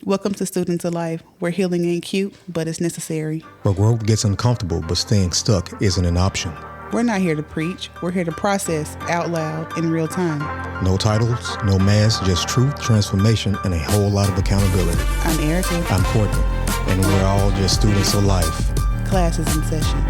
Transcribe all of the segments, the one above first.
Welcome to Students of Life, where healing ain't cute, but it's necessary. Where growth gets uncomfortable, but staying stuck isn't an option. We're not here to preach. We're here to process out loud in real time. No titles, no masks, just truth, transformation, and a whole lot of accountability. I'm Erica. I'm Courtney, and we're all just students of life. Class is in session.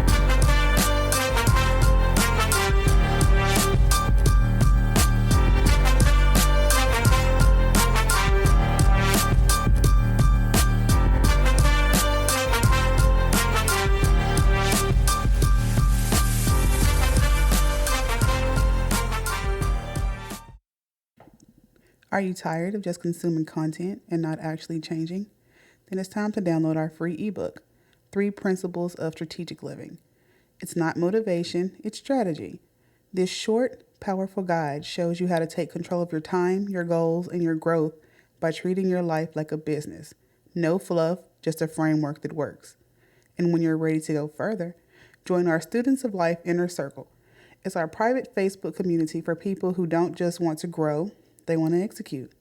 Are you tired of just consuming content and not actually changing? Then it's time to download our free ebook, 3 Principles of Strategic Living. It's not motivation, it's strategy. This short, powerful guide shows you how to take control of your time, your goals, and your growth by treating your life like a business. No fluff, just a framework that works. And when you're ready to go further, join our Students of Life Inner Circle. It's our private Facebook community for people who don't just want to grow, they want to execute.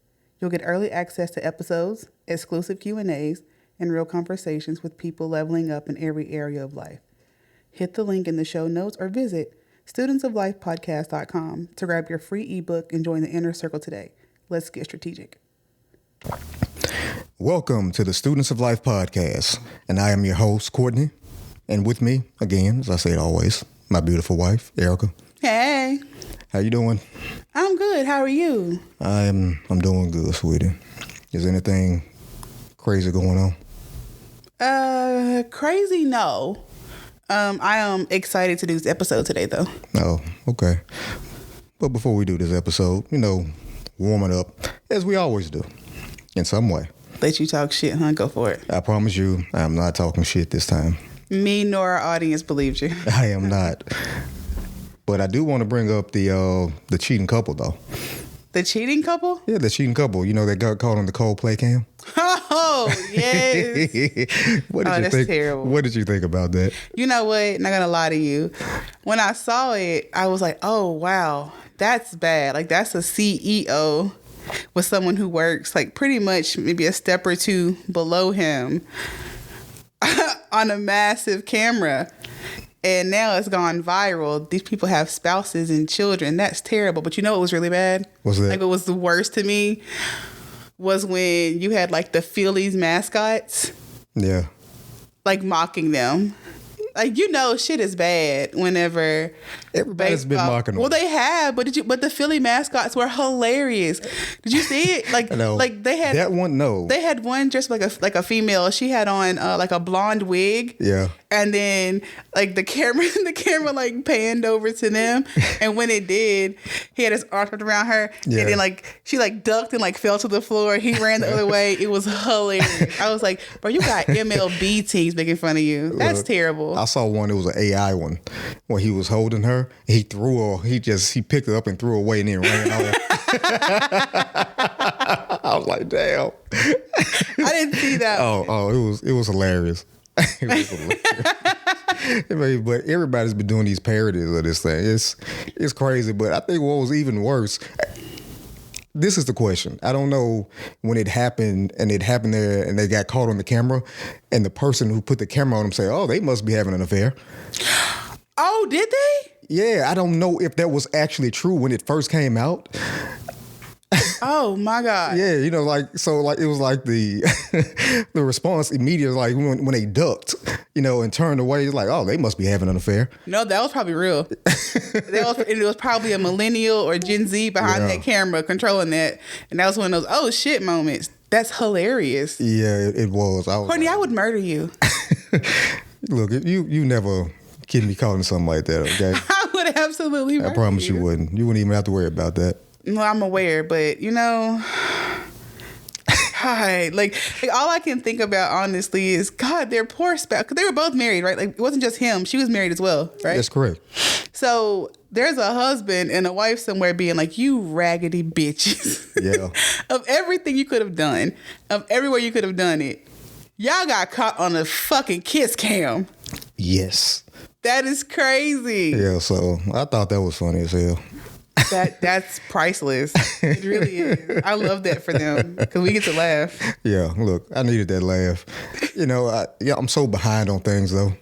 You'll get early access to episodes, exclusive Q&As, and real conversations with people leveling up in every area of life. Hit the link in the show notes or visit studentsoflifepodcast.com to grab your free ebook and join the Inner Circle today. Let's get strategic. Welcome to the Students of Life podcast, and I am your host, Courtney. And with me, again, as I say always, my beautiful wife, Erica. Hey. How you doing? I'm good. How are you? I'm doing good, sweetie. Is anything crazy going on? Crazy, no. I am excited to do this episode today, though. Oh, okay. But before we do this episode, warming up, as we always do, in some way. Let you talk shit, huh? Go for it. I promise you, I'm not talking shit this time. Me nor our audience believed you. I am not. But I do want to bring up the cheating couple, though. The cheating couple? Yeah, the cheating couple. They got caught on the Coldplay cam. Oh, yes. That's terrible. What did you think about that? You know what? Not gonna lie to you. When I saw it, I was like, oh, wow, that's bad. Like, that's a CEO with someone who works, like, pretty much maybe a step or two below him on a massive camera. And now it's gone viral. These people have spouses and children. That's terrible. But you know what was really bad? What's that? Like, what was the worst to me was when you had, like, the Phillies mascots. Yeah. Like, mocking them. Like, shit is bad whenever... Everybody's been mocking them. Well, they have, but the Philly mascots were hilarious. Did you see it? Like, no. Like they had... That one, no. They had one dressed like a female. She had on, like, a blonde wig. Yeah. And then, like, the camera, like, panned over to them. And when it did, he had his arm around her. Yeah. And then, like, she, like, ducked and, like, fell to the floor. He ran the other way. It was hilarious. I was like, bro, you got MLB teams making fun of you. That's terrible. I saw one, it was an AI one, where he was holding her. He threw her, he picked her up and threw her away and then ran off. I was like, damn. I didn't see that. Oh, it was hilarious. It was hilarious. But everybody's been doing these parodies of this thing. It's crazy. But I think what was even worse, this is the question. I don't know when it happened there and they got caught on the camera and the person who put the camera on them say, oh, they must be having an affair. Oh, did they? Yeah, I don't know if that was actually true when it first came out. Oh my God. Yeah, it was like the the response immediately, like when they ducked, and turned away, it's like, oh, they must be having an affair. No, that was probably real. It was probably a millennial or Gen Z behind that camera controlling that. And that was one of those, oh shit moments. That's hilarious. Yeah, it was. Courtney, I would murder you. Look, you never kid me calling something like that, okay? I would absolutely murder you. I promise you wouldn't. You wouldn't even have to worry about that. No, I'm aware, but hi, like all I can think about honestly is God, their poor spouse, because they were both married, right? Like it wasn't just him; she was married as well, right? That's correct. So there's a husband and a wife somewhere being like, "You raggedy bitches!" Yeah. Of everything you could have done, of everywhere you could have done it, y'all got caught on a fucking kiss cam. Yes. That is crazy. Yeah. So I thought that was funny as hell. That's priceless. It really is. I love that for them because we get to laugh. Yeah, look, I needed that laugh. I'm so behind on things though.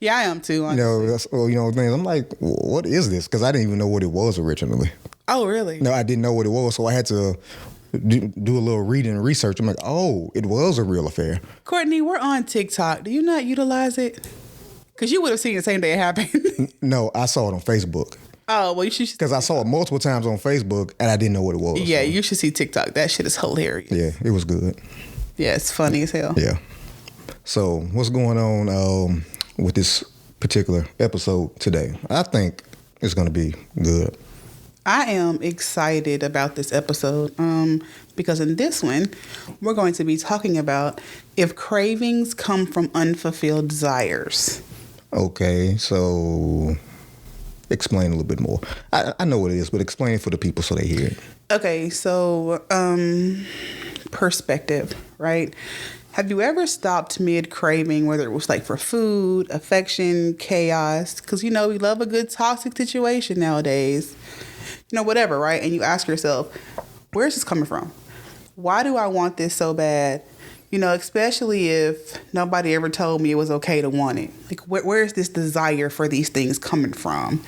Yeah, I am too. Honestly. Things. I'm like, what is this? Because I didn't even know what it was originally. Oh, really? No, I didn't know what it was, so I had to do a little reading and research. I'm like, oh, it was a real affair. Courtney, we're on TikTok. Do you not utilize it? Because you would have seen the same day it happened. No, I saw it on Facebook. Oh, well, you should. Because I saw it multiple times on Facebook and I didn't know what it was. Yeah, so. you should see TikTok. That shit is hilarious. Yeah, it was good. Yeah, it's funny as hell. Yeah. So, what's going on with this particular episode today? I think it's going to be good. I am excited about this episode because in this one, we're going to be talking about if cravings come from unfulfilled desires. Okay, so explain a little bit more. I know what it is, but explain it for the people so they hear it. Okay, so perspective, right? Have you ever stopped mid-craving, whether it was like for food, affection, chaos? Because, we love a good toxic situation nowadays. Whatever, right? And you ask yourself, where's this coming from? Why do I want this so bad? Especially if nobody ever told me it was okay to want it. Like, where's this desire for these things coming from?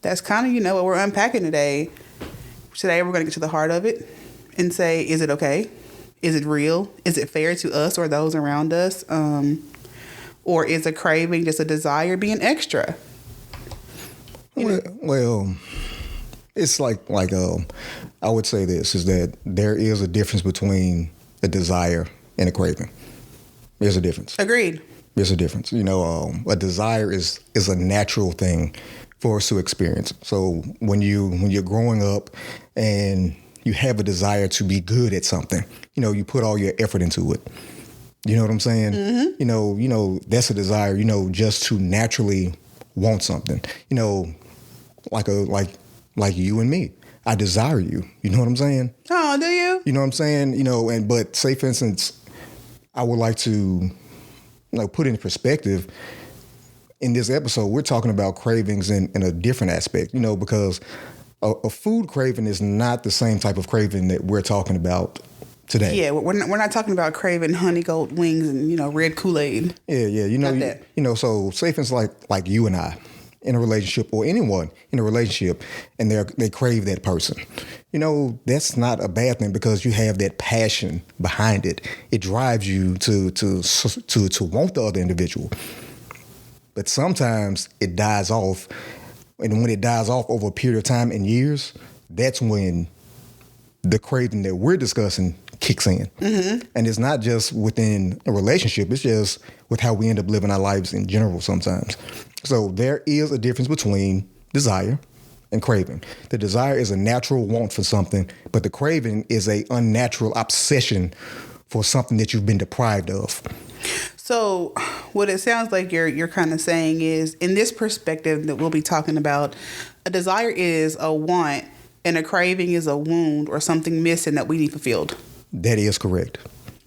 That's kind of, what we're unpacking today. Today, we're going to get to the heart of it and say, is it okay? Is it real? Is it fair to us or those around us? Or is a craving just a desire being extra? Well, it's like I would say this, is that there is a difference between a desire and a craving. There's a difference. Agreed. There's a difference. A desire is a natural thing for us to experience. So when you're growing up and you have a desire to be good at something, you put all your effort into it. You know what I'm saying? Mm-hmm. That's a desire, just to naturally want something. Like you and me. I desire you. You know what I'm saying? Oh, do you? You know what I'm saying? But say for instance, I would like to put in perspective. In this episode, we're talking about cravings in a different aspect, because a food craving is not the same type of craving that we're talking about today. Yeah, we're not talking about craving honey gold wings and red Kool-Aid. Yeah. So say for instance, like you and I in a relationship, or anyone in a relationship, and they crave that person. That's not a bad thing because you have that passion behind it. It drives you to want the other individual. But sometimes it dies off, and when it dies off over a period of time and years, that's when the craving that we're discussing kicks in. Mm-hmm. And it's not just within a relationship, it's just with how we end up living our lives in general sometimes. So there is a difference between desire and craving. The desire is a natural want for something, but the craving is a unnatural obsession for something that you've been deprived of. So what it sounds like you're kind of saying is, in this perspective that we'll be talking about, a desire is a want and a craving is a wound or something missing that we need fulfilled. That is correct.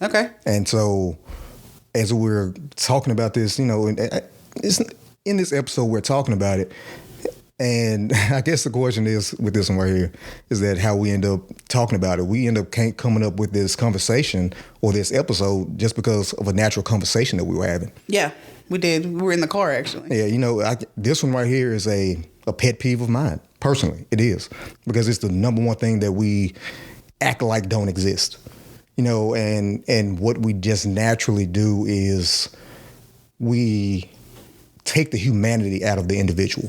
Okay. And so as we're talking about this, it's in this episode, we're talking about it. And I guess the question is with this one right here is that how we end up talking about it. We end up coming up with this conversation or this episode just because of a natural conversation that we were having. Yeah, we did. We were in the car, actually. Yeah, this one right here is a pet peeve of mine. Personally, it is. Because it's the number one thing that we act like don't exist. And what we just naturally do is we take the humanity out of the individual.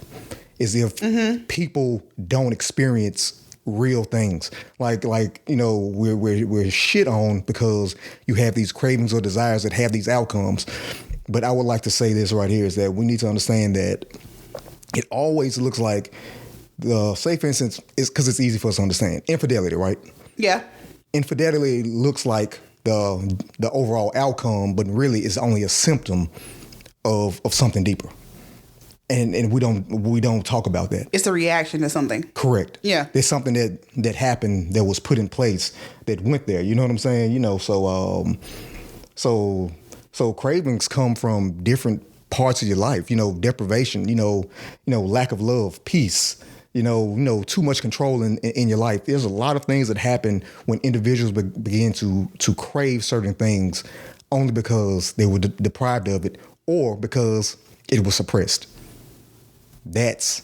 Is if people don't experience real things. We're shit on because you have these cravings or desires that have these outcomes. But I would like to say this right here is that we need to understand that it always looks like say for instance, it's because it's easy for us to understand. Infidelity, right? Yeah. Infidelity looks like the overall outcome, but really it's only a symptom of something deeper. And we don't talk about that. It's a reaction to something. Correct. Yeah. There's something that happened that was put in place that went there. You know what I'm saying? So cravings come from different parts of your life. Deprivation. Lack of love, peace. too much control in your life. There's a lot of things that happen when individuals begin to crave certain things only because they were deprived of it or because it was suppressed. That's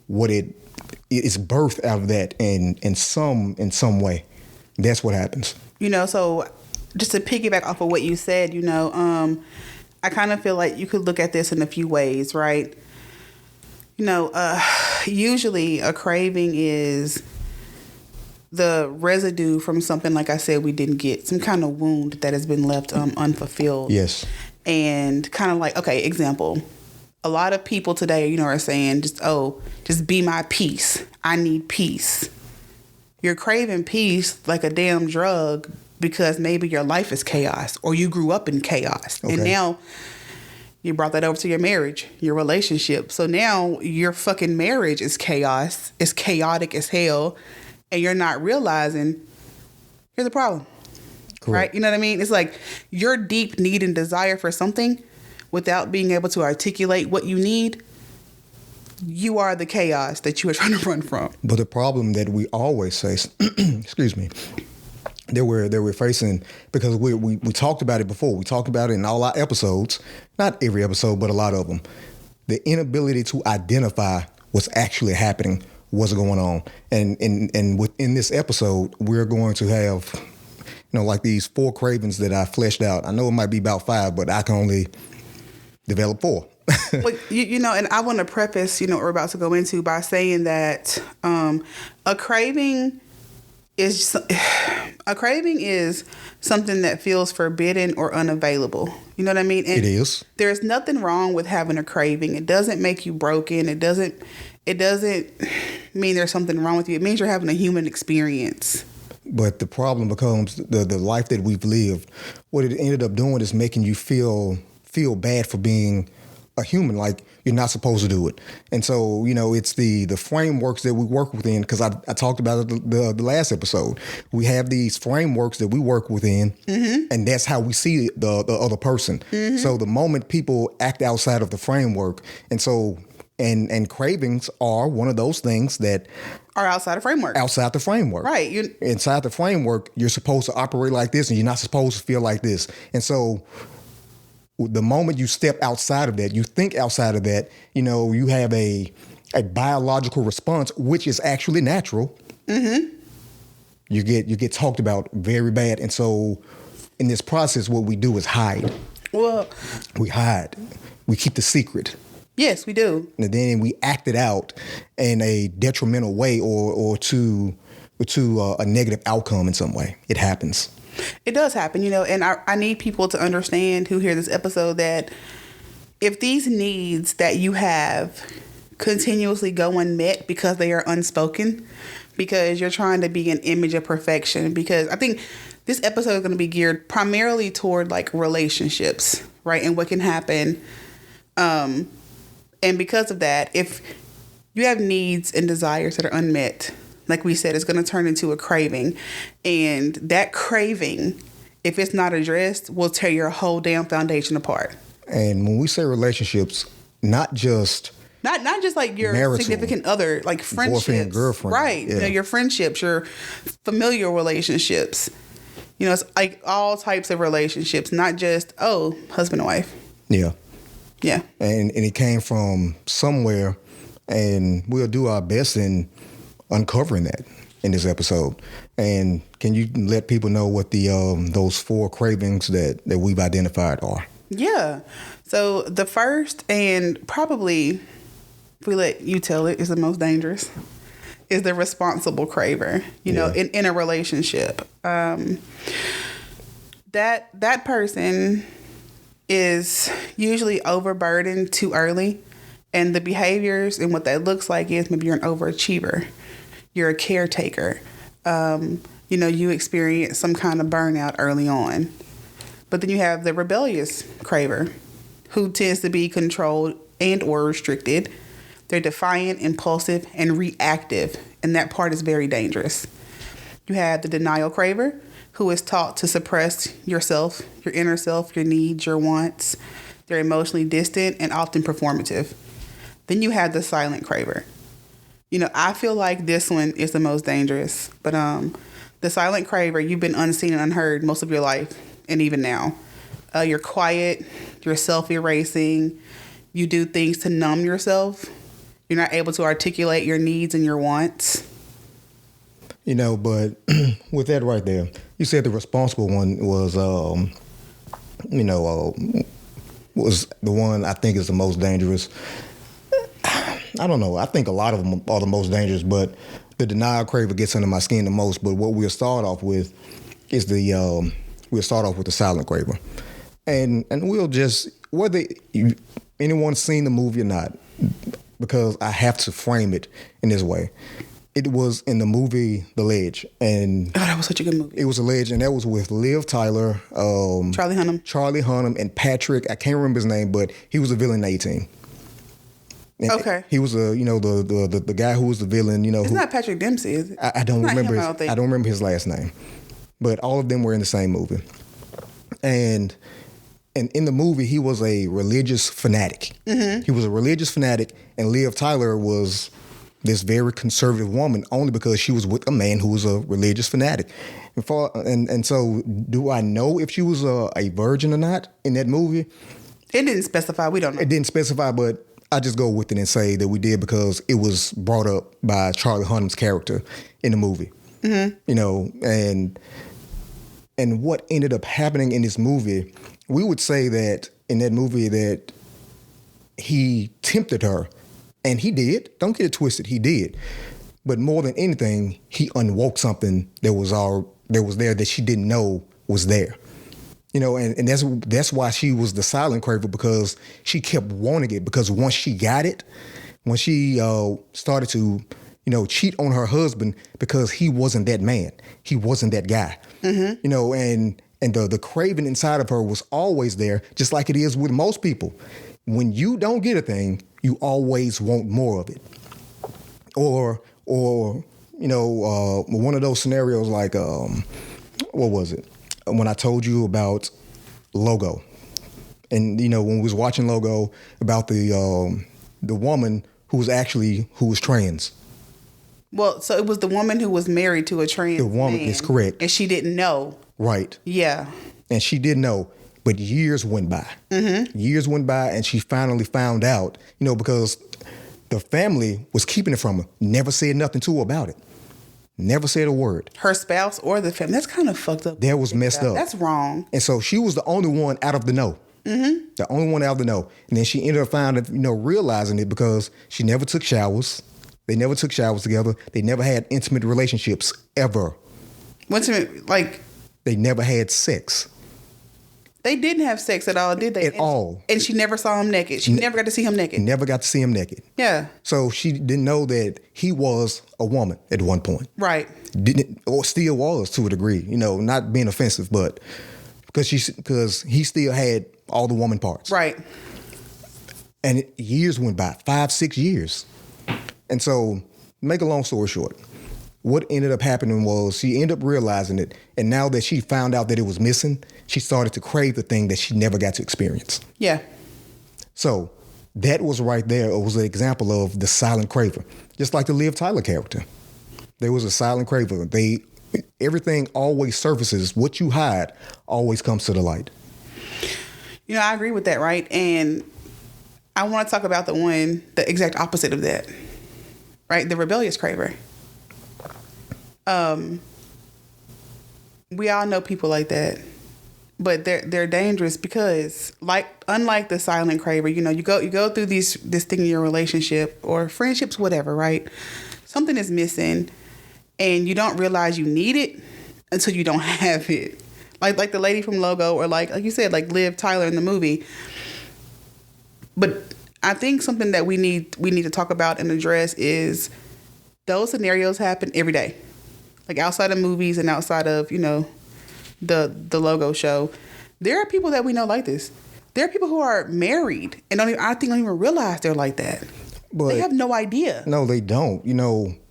what it's birthed out of that in some way. That's what happens. So just to piggyback off of what you said, I kind of feel like you could look at this in a few ways, right? Usually a craving is the residue from something, like I said, we didn't get, some kind of wound that has been left unfulfilled. Yes. And kind of like, okay, example, a lot of people today, are saying just be my peace. I need peace. You're craving peace like a damn drug because maybe your life is chaos or you grew up in chaos. Okay. And now you brought that over to your marriage, your relationship. So now your fucking marriage is chaos. It's chaotic as hell. And you're not realizing, here's the problem. Correct. Right? You know what I mean? It's like your deep need and desire for something without being able to articulate what you need. You are the chaos that you are trying to run from. But the problem that we always face, excuse me, that we're facing, because we talked about it before. We talked about it in all our episodes, not every episode, but a lot of them. The inability to identify what's actually happening, what's going on. And within this episode, we're going to have, like these 4 cravings that I fleshed out. I know it might be about 5, but I can only develop 4. But, and I want to preface, what we're about to go into by saying that a craving is something that feels forbidden or unavailable. You know what I mean? And it is. There's nothing wrong with having a craving. It doesn't make you broken. It doesn't mean there's something wrong with you. It means you're having a human experience. But the problem becomes the life that we've lived. What it ended up doing is making you feel bad for being a human, like you're not supposed to do it. And so, it's the frameworks that we work within, because I talked about it the last episode. We have these frameworks that we work within, mm-hmm. and that's how we see the other person. Mm-hmm. So the moment people act outside of the framework, and so and cravings are one of those things that are outside the framework. Outside the framework. Right. Inside the framework, you're supposed to operate like this, and you're not supposed to feel like this. And so the moment you step outside of that, you think outside of that, you have a biological response, which is actually natural. Mm-hmm. You get talked about very bad. And so in this process, what we do is hide. Well, we hide. We keep the secret. Yes, we do. And then we act it out in a detrimental way or to a negative outcome in some way. It happens. It does happen, and I need people to understand who hear this episode that if these needs that you have continuously go unmet because they are unspoken, because you're trying to be an image of perfection, because I think this episode is going to be geared primarily toward like relationships, right? And what can happen. And because of that, if you have needs and desires that are unmet, like we said, it's going to turn into a craving. And that craving, if it's not addressed, will tear your whole damn foundation apart. And when we say relationships, not just like your marital, significant other, like friendships. Boyfriend, girlfriend. Right. Yeah. Your friendships, your familial relationships. It's like all types of relationships, not just, husband and wife. Yeah. Yeah. And it came from somewhere, and we'll do our best in uncovering that in this episode. And can you let people know what the those 4 cravings that we've identified are? Yeah. So the first, and probably if we let you tell it, is the most dangerous, is the responsible craver. In a relationship, that person is usually overburdened too early, and the behaviors and what that looks like is maybe you're an overachiever. You're a caretaker. You experience some kind of burnout early on. But then you have the rebellious craver, who tends to be controlled and or restricted. They're defiant, impulsive, and reactive. And that part is very dangerous. You have the denial craver, who is taught to suppress yourself, your inner self, your needs, your wants. They're emotionally distant and often performative. Then you have the silent craver. I feel like this one is the most dangerous. But the silent craver, you've been unseen and unheard most of your life, and even now. You're quiet, you're self-erasing, you do things to numb yourself. You're not able to articulate your needs and your wants. But with that right there, you said the responsible one was, was the one I think is the most dangerous. I don't know. I think a lot of them are the most dangerous, but the denial craver gets under my skin the most. But what we'll start off with is we'll start off with the silent craver, and we'll just whether anyone's seen the movie or not, because I have to frame it in this way. It was in the movie The Ledge, and that was such a good movie. It was The Ledge, and that was with Liv Tyler, Charlie Hunnam, and Patrick. I can't remember his name, but he was a villain in 18. And okay, he was the guy who was the villain. It's not Patrick Dempsey, is it? I don't remember. I don't remember his last name, but all of them were in the same movie, and in the movie he was a religious fanatic. Mm-hmm. He was a religious fanatic, and Liv Tyler was this very conservative woman only because she was with a man who was a religious fanatic. And so do I know if she was a virgin or not in that movie? It didn't specify. We don't know. It didn't specify, but I just go with it and say that we did because it was brought up by Charlie Hunnam's character in the movie. Mm-hmm. And what ended up happening in this movie, we would say that in that movie that he tempted her. And he did. Don't get it twisted. He did. But more than anything, he unwoke something that was there that she didn't know was there. And that's why she was the silent craver, because she kept wanting it. Because once she got it, when she started to, cheat on her husband because he wasn't that man, he wasn't that guy. Mm-hmm. And the craving inside of her was always there, just like it is with most people. When you don't get a thing, you always want more of it. Or one of those scenarios like, what was it? When I told you about Logo. And, when we was watching Logo about the woman who was trans. Well, so it was the woman who was married to a trans man. The woman is correct. And she didn't know. Right. Yeah. And she didn't know. But years went by. Mm-hmm. Years went by, and she finally found out, because the family was keeping it from her. Never said nothing to her about it. Never said a word. Her spouse or the family. That's kind of fucked up. That was messed up. That's wrong. And so she was the only one out of the know. Mm-hmm. The only one out of the know. And then she ended up realizing it because she never took showers. They never took showers together. They never had intimate relationships ever. Intimate? Like? They never had sex. They didn't have sex at all, did they? At all. And she never saw him naked. She never got to see him naked. Never got to see him naked. Yeah. So she didn't know that he was a woman at one point. Right. Didn't, or still was to a degree, not being offensive, but because he still had all the woman parts. Right. And years went by, 5-6 years. And so, make a long story short, what ended up happening was she ended up realizing it. And now that she found out that it was missing, she started to crave the thing that she never got to experience. Yeah. So that was right there. It was an example of the silent craver. Just like the Liv Tyler character. There was a silent craver. Everything always surfaces. What you hide always comes to the light. I agree with that, right? And I want to talk about the exact opposite of that. Right? The rebellious craver. We all know people like that, but they're dangerous because, unlike the silent craver, you go through this thing in your relationship or friendships, whatever, right? Something is missing, and you don't realize you need it until you don't have it. Like the lady from Logo, or like you said, like Liv Tyler in the movie. But I think something that we need to talk about and address is those scenarios happen every day. Like outside of movies and outside of, the Logo show, there are people that we know like this. There are people who are married and don't even realize they're like that. But they have no idea. No, they don't.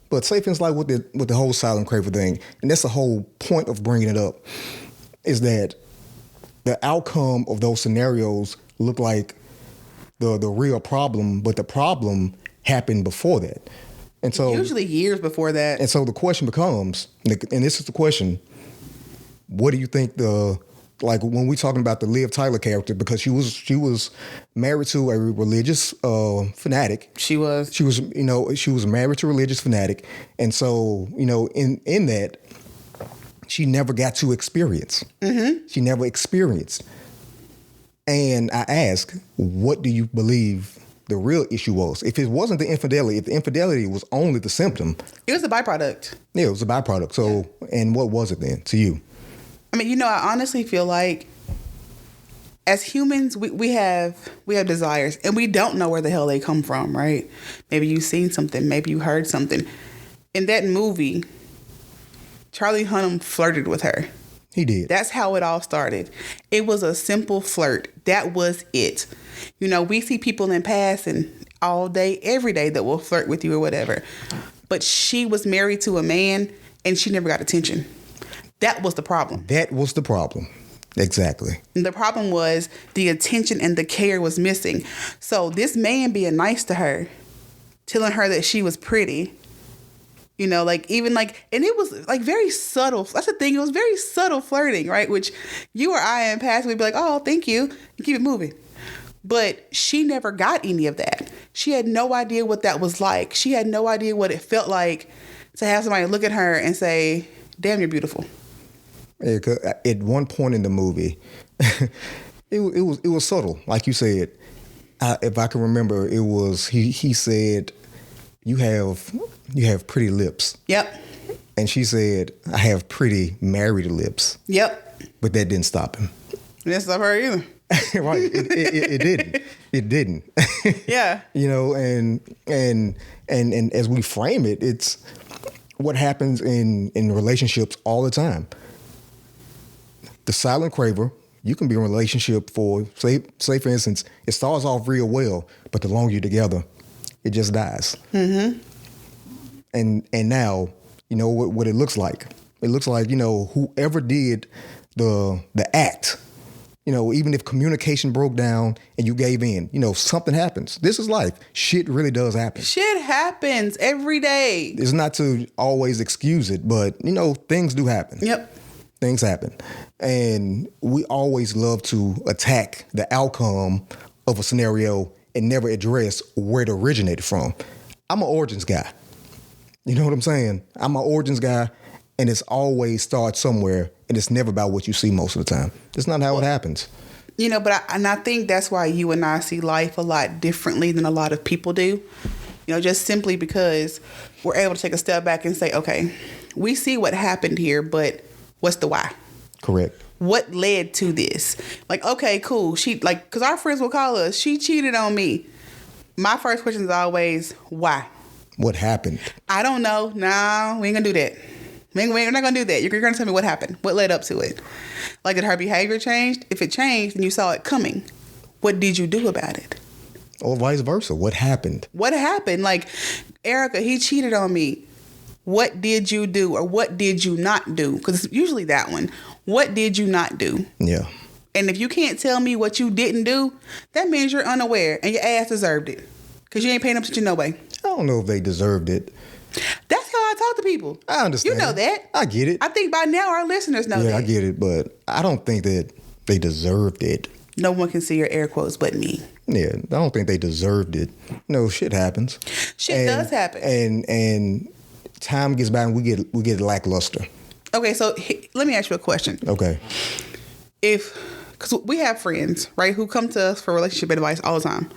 But say things like with the whole silent craver thing, and that's the whole point of bringing it up, is that the outcome of those scenarios look like the real problem, but the problem happened before that. And so usually years before that. And so the question becomes, and this is the question, what do you think like when we're talking about the Liv Tyler character, because she was married to a religious fanatic. She was married to a religious fanatic. And so, in that, she never got to experience. Mm-hmm. She never experienced. And I ask, what do you believe the real issue was? If it wasn't the infidelity, if the infidelity was only the symptom. It was a byproduct. Yeah, it was a byproduct. So, and what was it then to you? I mean, I honestly feel like as humans, we have desires and we don't know where the hell they come from, right? Maybe you've seen something. Maybe you heard something. In that movie, Charlie Hunnam flirted with her. He did. That's how it all started. It was a simple flirt. That was it. We see people in passing all day, every day that will flirt with you or whatever. But she was married to a man and she never got attention. That was the problem. That was the problem. Exactly. And the problem was the attention and the care was missing. So this man being nice to her, telling her that she was pretty, and it was like very subtle. That's the thing. It was very subtle flirting, right? Which you or I in past would be like, oh, thank you, and keep it moving. But she never got any of that. She had no idea what that was like. She had no idea what it felt like to have somebody look at her and say, damn, you're beautiful. Yeah, 'cause at one point in the movie, it was subtle, like you said. If I can remember, it was he said, "You have pretty lips." Yep. And she said, "I have pretty married lips." Yep. But that didn't stop him. It didn't stop her either. Right. It didn't. It didn't. Yeah. And as we frame it, it's what happens in relationships all the time. The silent craver, you can be in a relationship for, say for instance, it starts off real well, but the longer you're together, it just dies. Mm-hmm. And now, what it looks like. It looks like, whoever did the act, even if communication broke down and you gave in, something happens. This is life. Shit really does happen. Shit happens every day. It's not to always excuse it, but, things do happen. Yep. Things happen. And we always love to attack the outcome of a scenario and never address where it originated from. I'm an origins guy. You know what I'm saying? I'm an origins guy, and it's always starts somewhere, and it's never about what you see most of the time. That's not how it happens. But I think that's why you and I see life a lot differently than a lot of people do. Just simply because we're able to take a step back and say, okay, we see what happened here, but what's the why? Correct. What led to this? Like, okay, cool. Because our friends will call us, she cheated on me. My first question is always, why? What happened? I don't know. No, we ain't gonna do that. We're not gonna do that. You're gonna tell me what happened. What led up to it? Like, did her behavior change? If it changed and you saw it coming, what did you do about it? Or vice versa. What happened? What happened? Like, Erica, he cheated on me. What did you do or what did you not do? Because it's usually that one. What did you not do? Yeah. And if you can't tell me what you didn't do, that means you're unaware and your ass deserved it. Because you ain't paying attention no way. I don't know if they deserved it. That's how I talk to people. I understand. You know that. I get it. I think by now our listeners know that. Yeah, I get it. But I don't think that they deserved it. No one can see your air quotes but me. Yeah, I don't think they deserved it. Shit happens. Shit does happen. And time gets by and we get lackluster. Okay, so let me ask you a question. Okay. Because we have friends, right, who come to us for relationship advice all the time.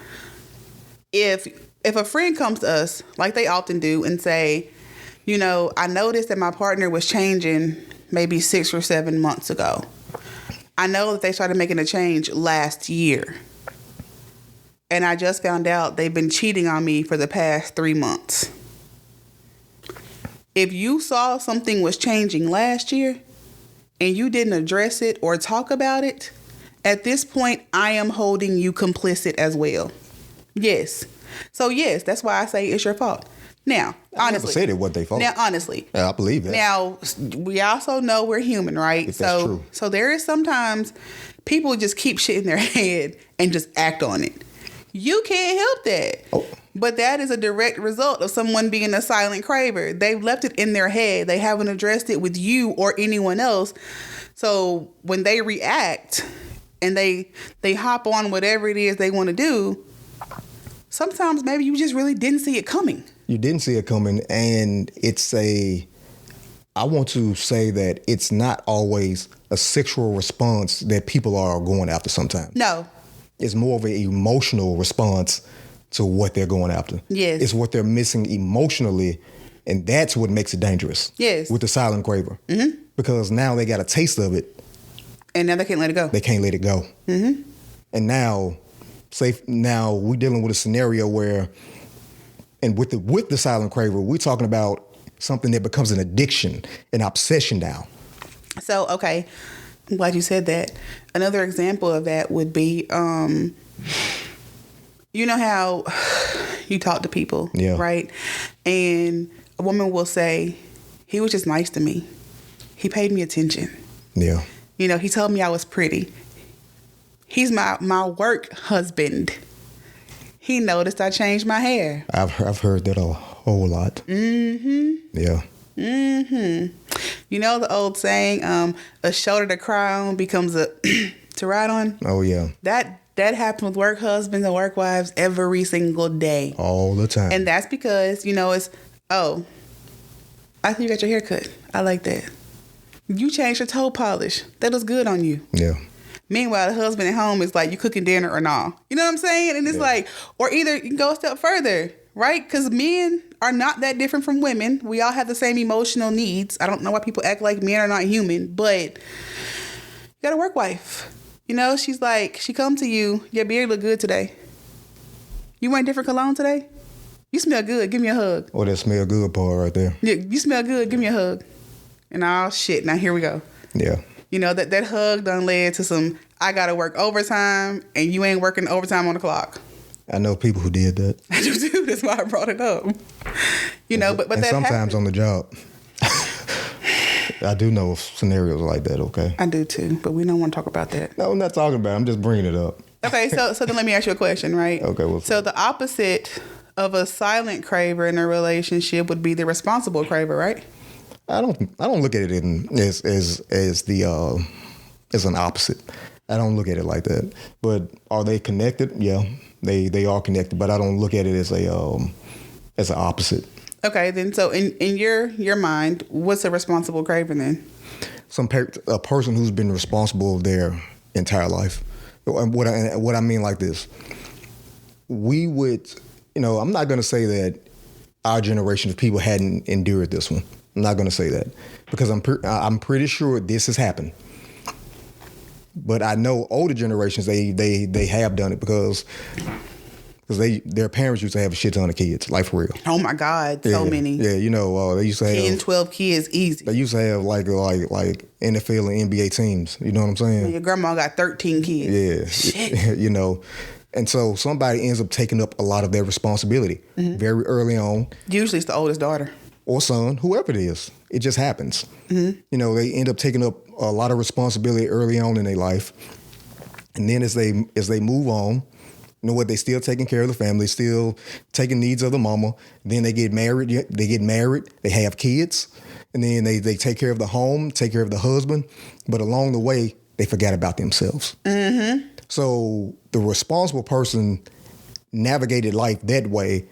If a friend comes to us, like they often do, and say, I noticed that my partner was changing maybe 6 or 7 months ago. I know that they started making a change last year. And I just found out they've been cheating on me for the past 3 months. If you saw something was changing last year and you didn't address it or talk about it, at this point, I am holding you complicit as well. Yes. So, yes, that's why I say it's your fault. Now, honestly. I never said it wasn't their fault. Now, honestly. Yeah, I believe that. Now, we also know we're human, right? If that's true. So there is sometimes people just keep shit in their head and just act on it. You can't help that. Oh. But that is a direct result of someone being a silent craver. They've left it in their head. They haven't addressed it with you or anyone else. So when they react and they hop on whatever it is they want to do, sometimes maybe you just really didn't see it coming. You didn't see it coming, and I want to say that it's not always a sexual response that people are going after sometimes. No. It's more of an emotional response to what they're going after. Yes. It's what they're missing emotionally, and that's what makes it dangerous. Yes. With the silent craver. Mm-hmm. Because now they got a taste of it. And now they can't let it go. They can't let it go. Mm-hmm. And now we're dealing with a scenario where, and with the silent craver, we're talking about something that becomes an addiction, an obsession now. So, okay, I'm glad you said that. Another example of that would be, you know how you talk to people, right? And a woman will say, he was just nice to me. He paid me attention. Yeah. You know, he told me I was pretty. He's my work husband. He noticed I changed my hair. I've heard that a whole lot. Mm-hmm. Yeah. Mm-hmm. You know the old saying, a shoulder to cry on becomes a to ride on? Oh, yeah. That happens with work husbands and work wives every single day. All the time. And that's because, it's, oh, I think you got your hair cut. I like that. You changed your toe polish. That looks good on you. Yeah. Meanwhile, the husband at home is like, you cooking dinner or not? You know what I'm saying? And it's like, or either you can go a step further, right? Because men are not that different from women. We all have the same emotional needs. I don't know why people act like men are not human, but you got a work wife. She's like, she come to you, your beard look good today. You wearing different cologne today? You smell good. Give me a hug. Oh, that smell good part right there. Yeah, you smell good. Give me a hug. And oh shit, now here we go. Yeah. That hug done led to some, I gotta work overtime and you ain't working overtime on the clock. I know people who did that. I do too. That's why I brought it up. But and that sometimes happens. on the job. I do know scenarios like that, okay? I do too, but we don't want to talk about that. No, I'm not talking about it. I'm just bringing it up. Okay, so then let me ask you a question, right? Okay, so the opposite of a silent craver in a relationship would be the responsible craver, right? I don't look at it as an opposite. I don't look at it like that. But are they connected? Yeah, they are connected. But I don't look at it as an opposite. Okay, then so in your mind, what's a responsible craver then? A person who's been responsible their entire life. What I mean like this, we would, I'm not going to say that our generation of people hadn't endured this one. I'm not going to say that because I'm pretty sure this has happened. But I know older generations they have done it because their parents used to have a shit ton of kids, like for real. Oh my God, so many. Yeah, they used to have 10, 12 kids easy. They used to have like NFL and NBA teams. You know what I'm saying? Your grandma got 13 kids. Yeah, shit. And so somebody ends up taking up a lot of their responsibility very early on. Usually it's the oldest daughter. Or son, whoever it is. It just happens. Mm-hmm. They end up taking up a lot of responsibility early on in their life. And then as they move on, they still taking care of the family, still taking needs of the mama. Then they get married, they have kids, and then they take care of the home, take care of the husband. But along the way, they forgot about themselves. Mm-hmm. So the responsible person navigated life that way,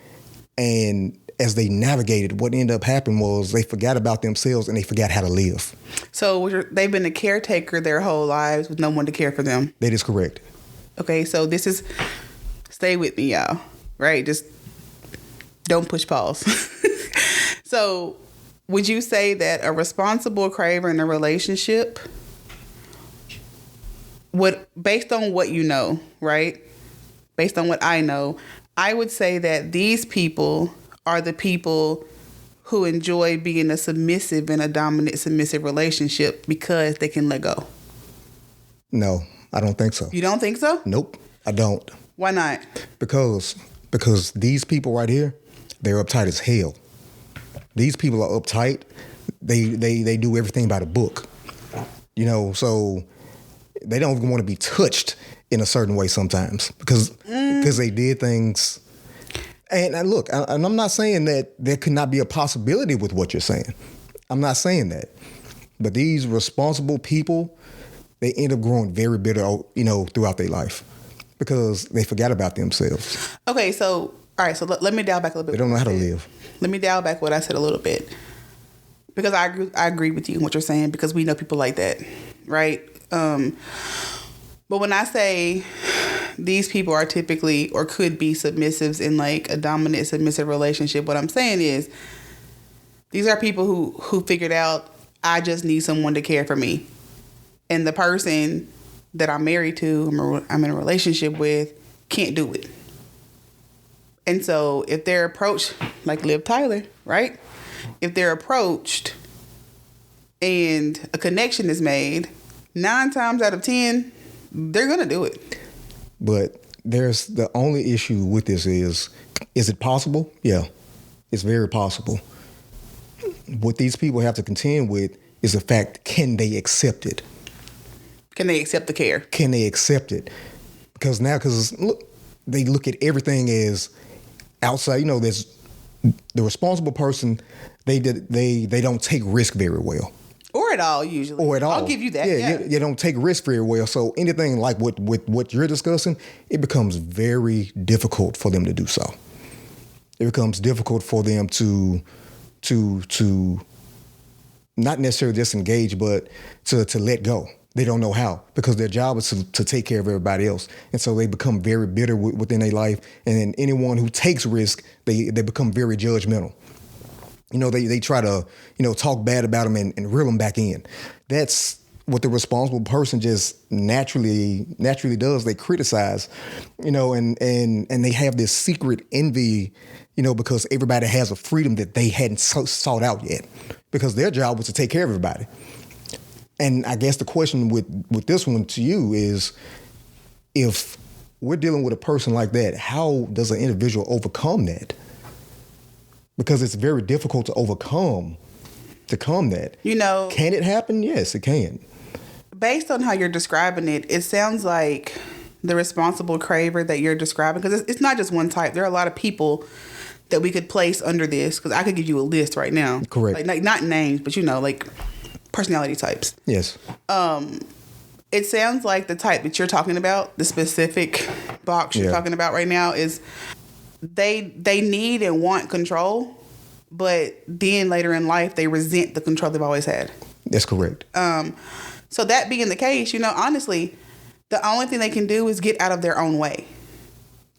and as they navigated, what ended up happening was they forgot about themselves and they forgot how to live. So they've been a caretaker their whole lives with no one to care for them. That is correct. Okay, so this is, stay with me, y'all, right? Just don't push pause. So would you say that a responsible craver in a relationship would, based on what you know, right? Based on what I know, I would say that these people are the people who enjoy being a submissive in a dominant submissive relationship because they can let go. No, I don't think so. You don't think so? Nope, I don't. Why not? Because these people right here, they're uptight as hell. These people are uptight. They do everything by the book. So they don't even want to be touched in a certain way sometimes because they did things. And look, and I'm not saying that there could not be a possibility with what you're saying. I'm not saying that. But these responsible people, they end up growing very bitter, throughout their life because they forgot about themselves. Okay, so, all right, so let me dial back a little bit. They don't know how to live. Let me dial back what I said a little bit. Because I agree with you in what you're saying because we know people like that, right? But when I say these people are typically or could be submissives in like a dominant submissive relationship, what I'm saying is these are people who figured out I just need someone to care for me. And the person that I'm married to, I'm in a relationship with, can't do it. And so if they're approached, like Liv Tyler, right? If they're approached and a connection is made, 9 times out of 10, they're going to do it. But there's the only issue with this is it possible? Yeah, it's very possible. What these people have to contend with is the fact, can they accept it? Can they accept the care? Can they accept it? Because look, they look at everything as outside. There's the responsible person. They don't take risk very well. Or at all, usually. Or at all. I'll give you that. Yeah. You don't take risk very well. So anything like what you're discussing, it becomes very difficult for them to do so. It becomes difficult for them to not necessarily disengage, but to let go. They don't know how because their job is to take care of everybody else. And so they become very bitter within their life. And then anyone who takes risk, they become very judgmental. They try to, talk bad about them and reel them back in. That's what the responsible person just naturally does. They criticize, and they have this secret envy, because everybody has a freedom that they hadn't sought out yet because their job was to take care of everybody. And I guess the question with this one to you is, if we're dealing with a person like that, how does an individual overcome that? Because it's very difficult to overcome that. Can it happen? Yes, it can. Based on how you're describing it, it sounds like the responsible craver that you're describing, because it's not just one type. There are a lot of people that we could place under this, because I could give you a list right now. Correct. Like not names, but like personality types. Yes. It sounds like the type that you're talking about, the specific box you're talking about right now, is they need and want control, but then later in life they resent the control they've always had. That's correct. So that being the case, honestly, the only thing they can do is get out of their own way.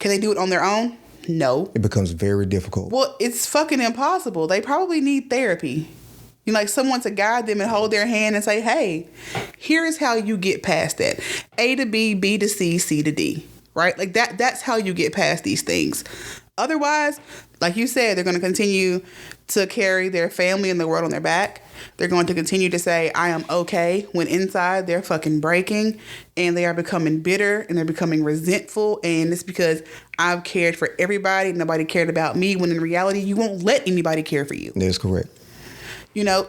Can they do it on their own? No. It becomes very difficult. Well, it's fucking impossible. They probably need therapy. Like someone to guide them and hold their hand and say, hey, here's how you get past that. A to B, B to C, C to D. Right? Like that's how you get past these things. Otherwise, like you said, they're going to continue to carry their family and the world on their back. They're going to continue to say, I am okay, when inside they're fucking breaking and they are becoming bitter and they're becoming resentful. And it's because I've cared for everybody. Nobody cared about me, when in reality, you won't let anybody care for you. That's correct.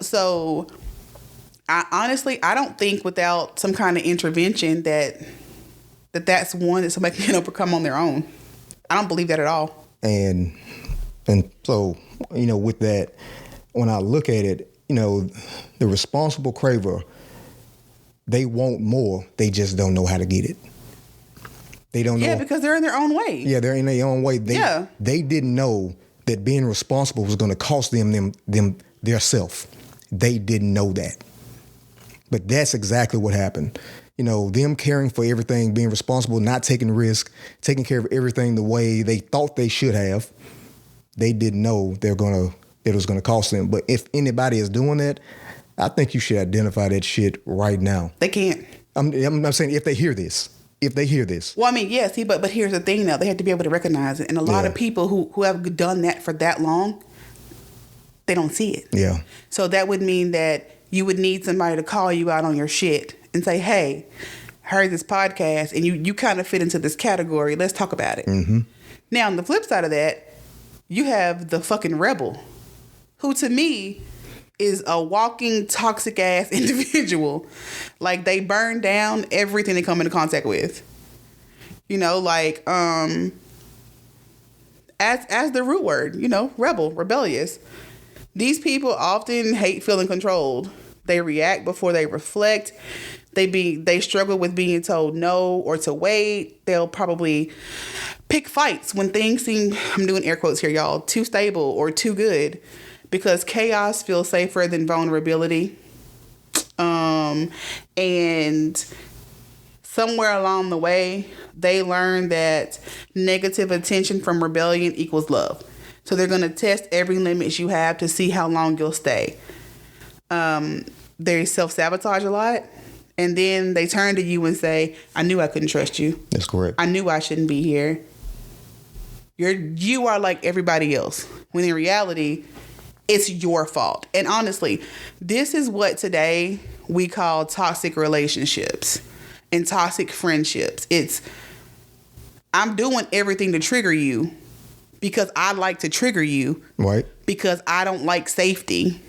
So I don't think without some kind of intervention that's one that somebody can overcome on their own. I don't believe that at all. And so, with that, when I look at it, the responsible craver, they want more. They just don't know how to get it. They don't know. Yeah, because they're in their own way. Yeah, they're in their own way. They didn't know that being responsible was going to cost them their self. They didn't know that. But that's exactly what happened. Them caring for everything, being responsible, not taking risk, taking care of everything the way they thought they should have. They didn't know it was going to cost them. But if anybody is doing that, I think you should identify that shit right now. They can't. I'm saying if they hear this. Well, I mean, yes, but here's the thing now. They have to be able to recognize it. And a lot of people who have done that for that long, they don't see it. Yeah. So that would mean that you would need somebody to call you out on your shit and say, hey, I heard this podcast and you kind of fit into this category. Let's talk about it. Mm-hmm. Now, on the flip side of that, you have the fucking rebel, who to me is a walking toxic ass individual. Like, they burn down everything they come into contact with. You know, like, as the root word, you know, rebellious. These people often hate feeling controlled. They react before they reflect. They struggle with being told no or to wait. They'll probably pick fights when things seem, I'm doing air quotes here, y'all, too stable or too good, because chaos feels safer than vulnerability. And somewhere along the way, they learn that negative attention from rebellion equals love. So they're going to test every limit you have to see how long you'll stay. They self-sabotage a lot. And then they turn to you and say, I knew I couldn't trust you. That's correct. I knew I shouldn't be here. You are like everybody else. When in reality, it's your fault. And honestly, this is what today we call toxic relationships and toxic friendships. It's, I'm doing everything to trigger you because I like to trigger you. Right. Because I don't like safety.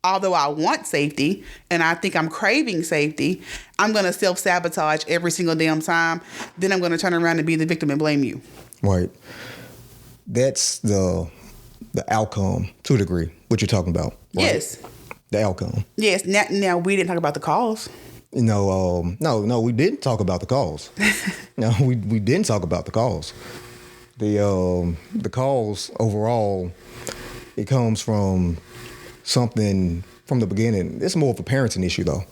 Although I want safety and I think I'm craving safety, I'm going to self-sabotage every single damn time. Then I'm going to turn around and be the victim and blame you. Right. That's the outcome to a degree, what you're talking about. Right? Yes. The outcome. Yes. Now we didn't talk about the cause. You know, no, we didn't talk about the cause. No, we didn't talk about the cause. The cause overall, it comes from something from the beginning. It's more of a parenting issue, though.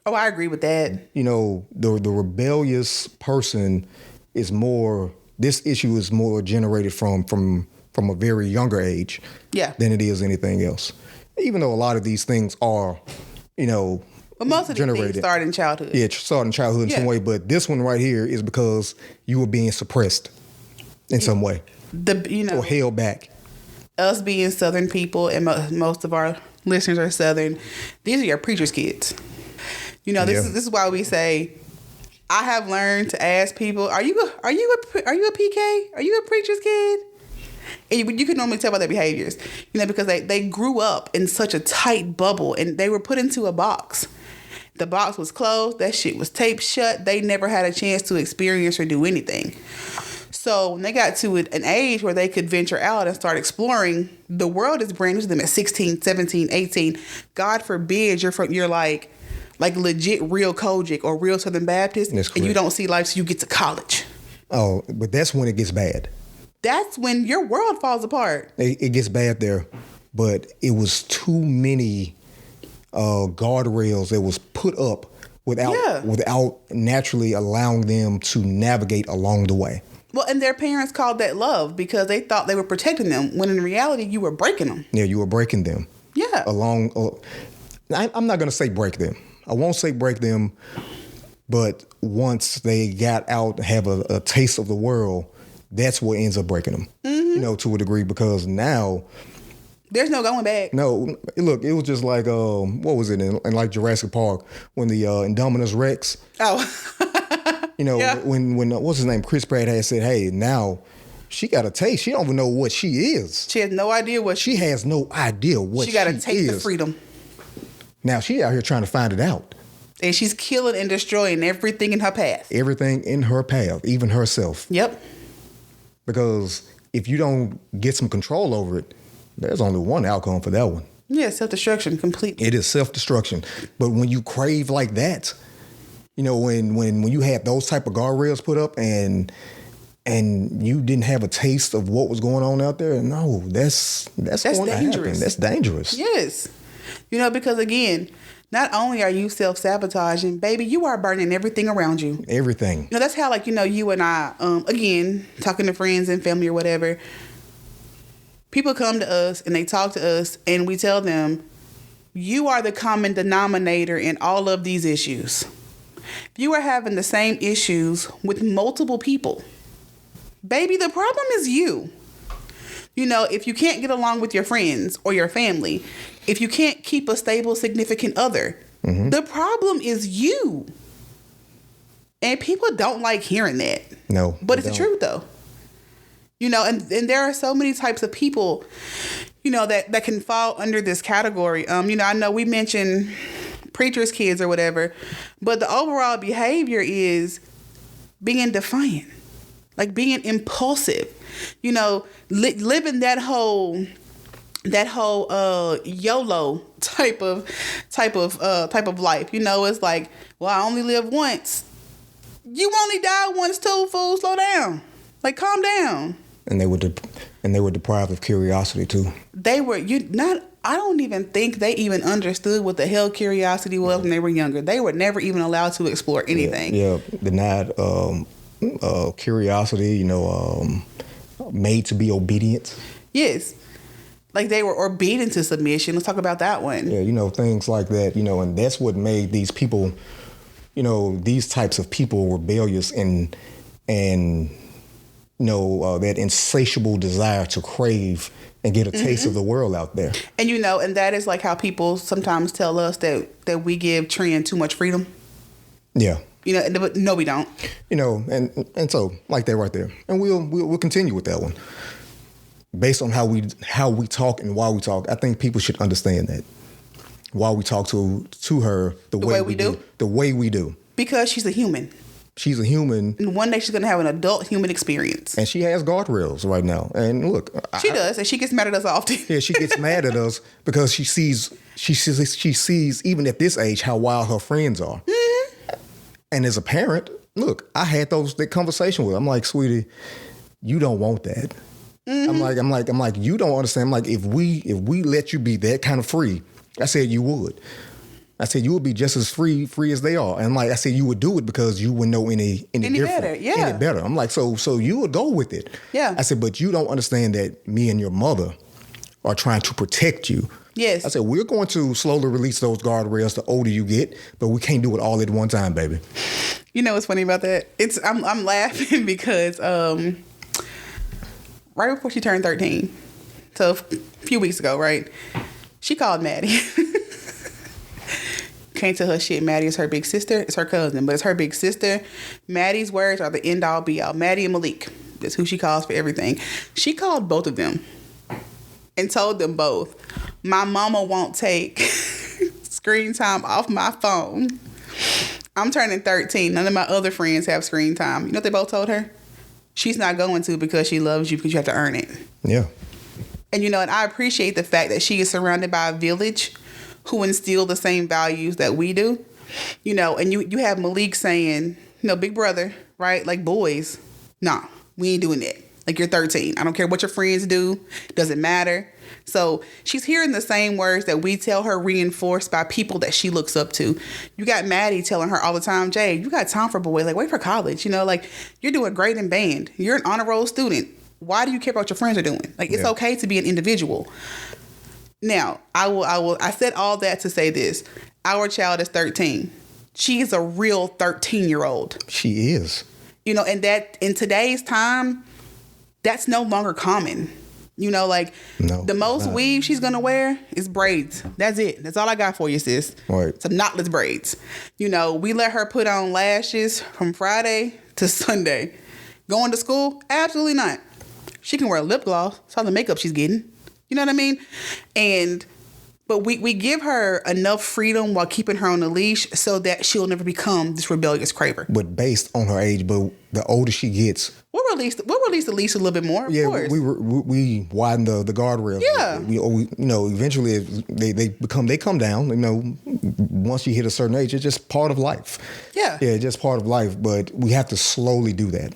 Oh, I agree with that. You know, the rebellious person is more. This issue is more generated from a very younger age, than it is anything else. Even though a lot of these things are, you know, but most of these things start in childhood. Yeah, start in childhood in some way. But this one right here is because you were being suppressed in some way, or held back. Us being Southern people, and most of our listeners are Southern, these are your preacher's kids. You know, this is why we say, I have learned to ask people, are you a PK? Are you a preacher's kid? And you can normally tell by their behaviors, you know, because they grew up in such a tight bubble and they were put into a box. The box was closed. That shit was taped shut. They never had a chance to experience or do anything. So when they got to an age where they could venture out and start exploring, the world is brand new to them at 16, 17, 18. God forbid you're like legit real Kojic or real Southern Baptist, and you don't see life till you get to college. Oh, but that's when it gets bad. That's when your world falls apart. It gets bad there, but it was too many guardrails that was put up without naturally allowing them to navigate along the way. Well, and their parents called that love because they thought they were protecting them, when in reality, you were breaking them. Yeah, you were breaking them. Yeah. I'm not going to say break them. I won't say break them, but once they got out and have a taste of the world, that's what ends up breaking them, you know, to a degree, because now... There's no going back. No, look, it was just like, what was it, in like Jurassic Park, when the Indominus Rex... Oh, you know, when what's his name? Chris Pratt had said, hey, now she got a taste. She don't even know what she is. She has no idea what she has no idea what she is. She got to take the freedom. Now she out here trying to find it out. And she's killing and destroying everything in her path. Everything in her path, even herself. Yep. Because if you don't get some control over it, there's only one outcome for that one. Yeah, self-destruction completely. It is self-destruction. But when you crave like that, you know, when you had those type of guardrails put up and you didn't have a taste of what was going on out there, no, that's going dangerous. To happen. That's dangerous. Yes. You know, because again, not only are you self-sabotaging, baby, you are burning everything around you. Everything. You know, that's how, like, you know, you and I, again, talking to friends and family or whatever, people come to us and they talk to us and we tell them, you are the common denominator in all of these issues. If you are having the same issues with multiple people, baby, the problem is you. You know, if you can't get along with your friends or your family, if you can't keep a stable, significant other, the problem is you. And people don't like hearing that. No. But it's the truth, though. You know, and there are so many types of people. that can fall under this category. I know we mentioned preachers' kids or whatever, but the overall behavior is being defiant, like being impulsive, living that whole YOLO type of life. It's like, well, I only live once. You only die once too, fool. Slow down. Like, calm down. And they were deprived of curiosity too. I don't even think they even understood what the hell curiosity was when they were younger. They were never even allowed to explore anything. Yeah, denied curiosity, made to be obedient. Yes. Like they were obedient to submission. Let's talk about that one. Yeah, things like that, and that's what made these people, these types of people rebellious and that insatiable desire to crave and get a taste of the world out there. And and that is like how people sometimes tell us that we give trend too much freedom. Yeah. But no, we don't. And so like that right there. And we'll continue with that one. Based on how we talk and why we talk, I think people should understand that. Why we talk to her the way we do. The way we do. Because she's a human. She's a human. And one day she's going to have an adult human experience. And she has guardrails right now. And look. She does. And she gets mad at us often. Yeah, she gets mad at us because she sees even at this age how wild her friends are. Mm-hmm. And as a parent, look, I had that conversation with her. I'm like, sweetie, you don't want that. Mm-hmm. I'm like, you don't understand. I'm like, if we let you be that kind of free, I said you would. I said you would be just as free as they are. And I said you would do it because you would know any different, better. Yeah. any better. I'm like, so you would go with it. Yeah. I said, but you don't understand that me and your mother are trying to protect you. Yes. I said, we're going to slowly release those guardrails the older you get, but we can't do it all at one time, baby. You know what's funny about that? I'm laughing because right before she turned 13, so a few weeks ago, right? She called Maddie. Can't tell her shit. Maddie is her big sister. It's her cousin, but it's her big sister. Maddie's words are the end all be all. Maddie and Malik. That's who she calls for everything. She called both of them and told them both, my mama won't take screen time off my phone. I'm turning 13. None of my other friends have screen time. You know what they both told her? She's not going to because she loves you because you have to earn it. Yeah. And and I appreciate the fact that she is surrounded by a village who instill the same values that we do. And you have Malik saying, big brother, right? Like, boys, nah, we ain't doing that. Like, you're 13. I don't care what your friends do. Doesn't matter. So she's hearing the same words that we tell her reinforced by people that she looks up to. You got Maddie telling her all the time, Jay, you got time for boys. Like, wait for college. Like, you're doing great in band. You're an honor roll student. Why do you care about what your friends are doing? Like, it's okay to be an individual. Now, I said all that to say this. Our child is 13. She is a real 13-year-old. She is. And that in today's time, that's no longer common. No, the most weave she's going to wear is braids. That's it. That's all I got for you, sis. Right. Some knotless braids. We let her put on lashes from Friday to Sunday. Going to school? Absolutely not. She can wear lip gloss. That's all the makeup she's getting. You know what I mean? But we give her enough freedom while keeping her on the leash so that she'll never become this rebellious craver. But based on her age, but the older she gets, we'll release the leash a little bit more. Of course. we widen the guardrails. Yeah. Eventually they come down. Once you hit a certain age, it's just part of life. Yeah. Yeah, it's just part of life. But we have to slowly do that.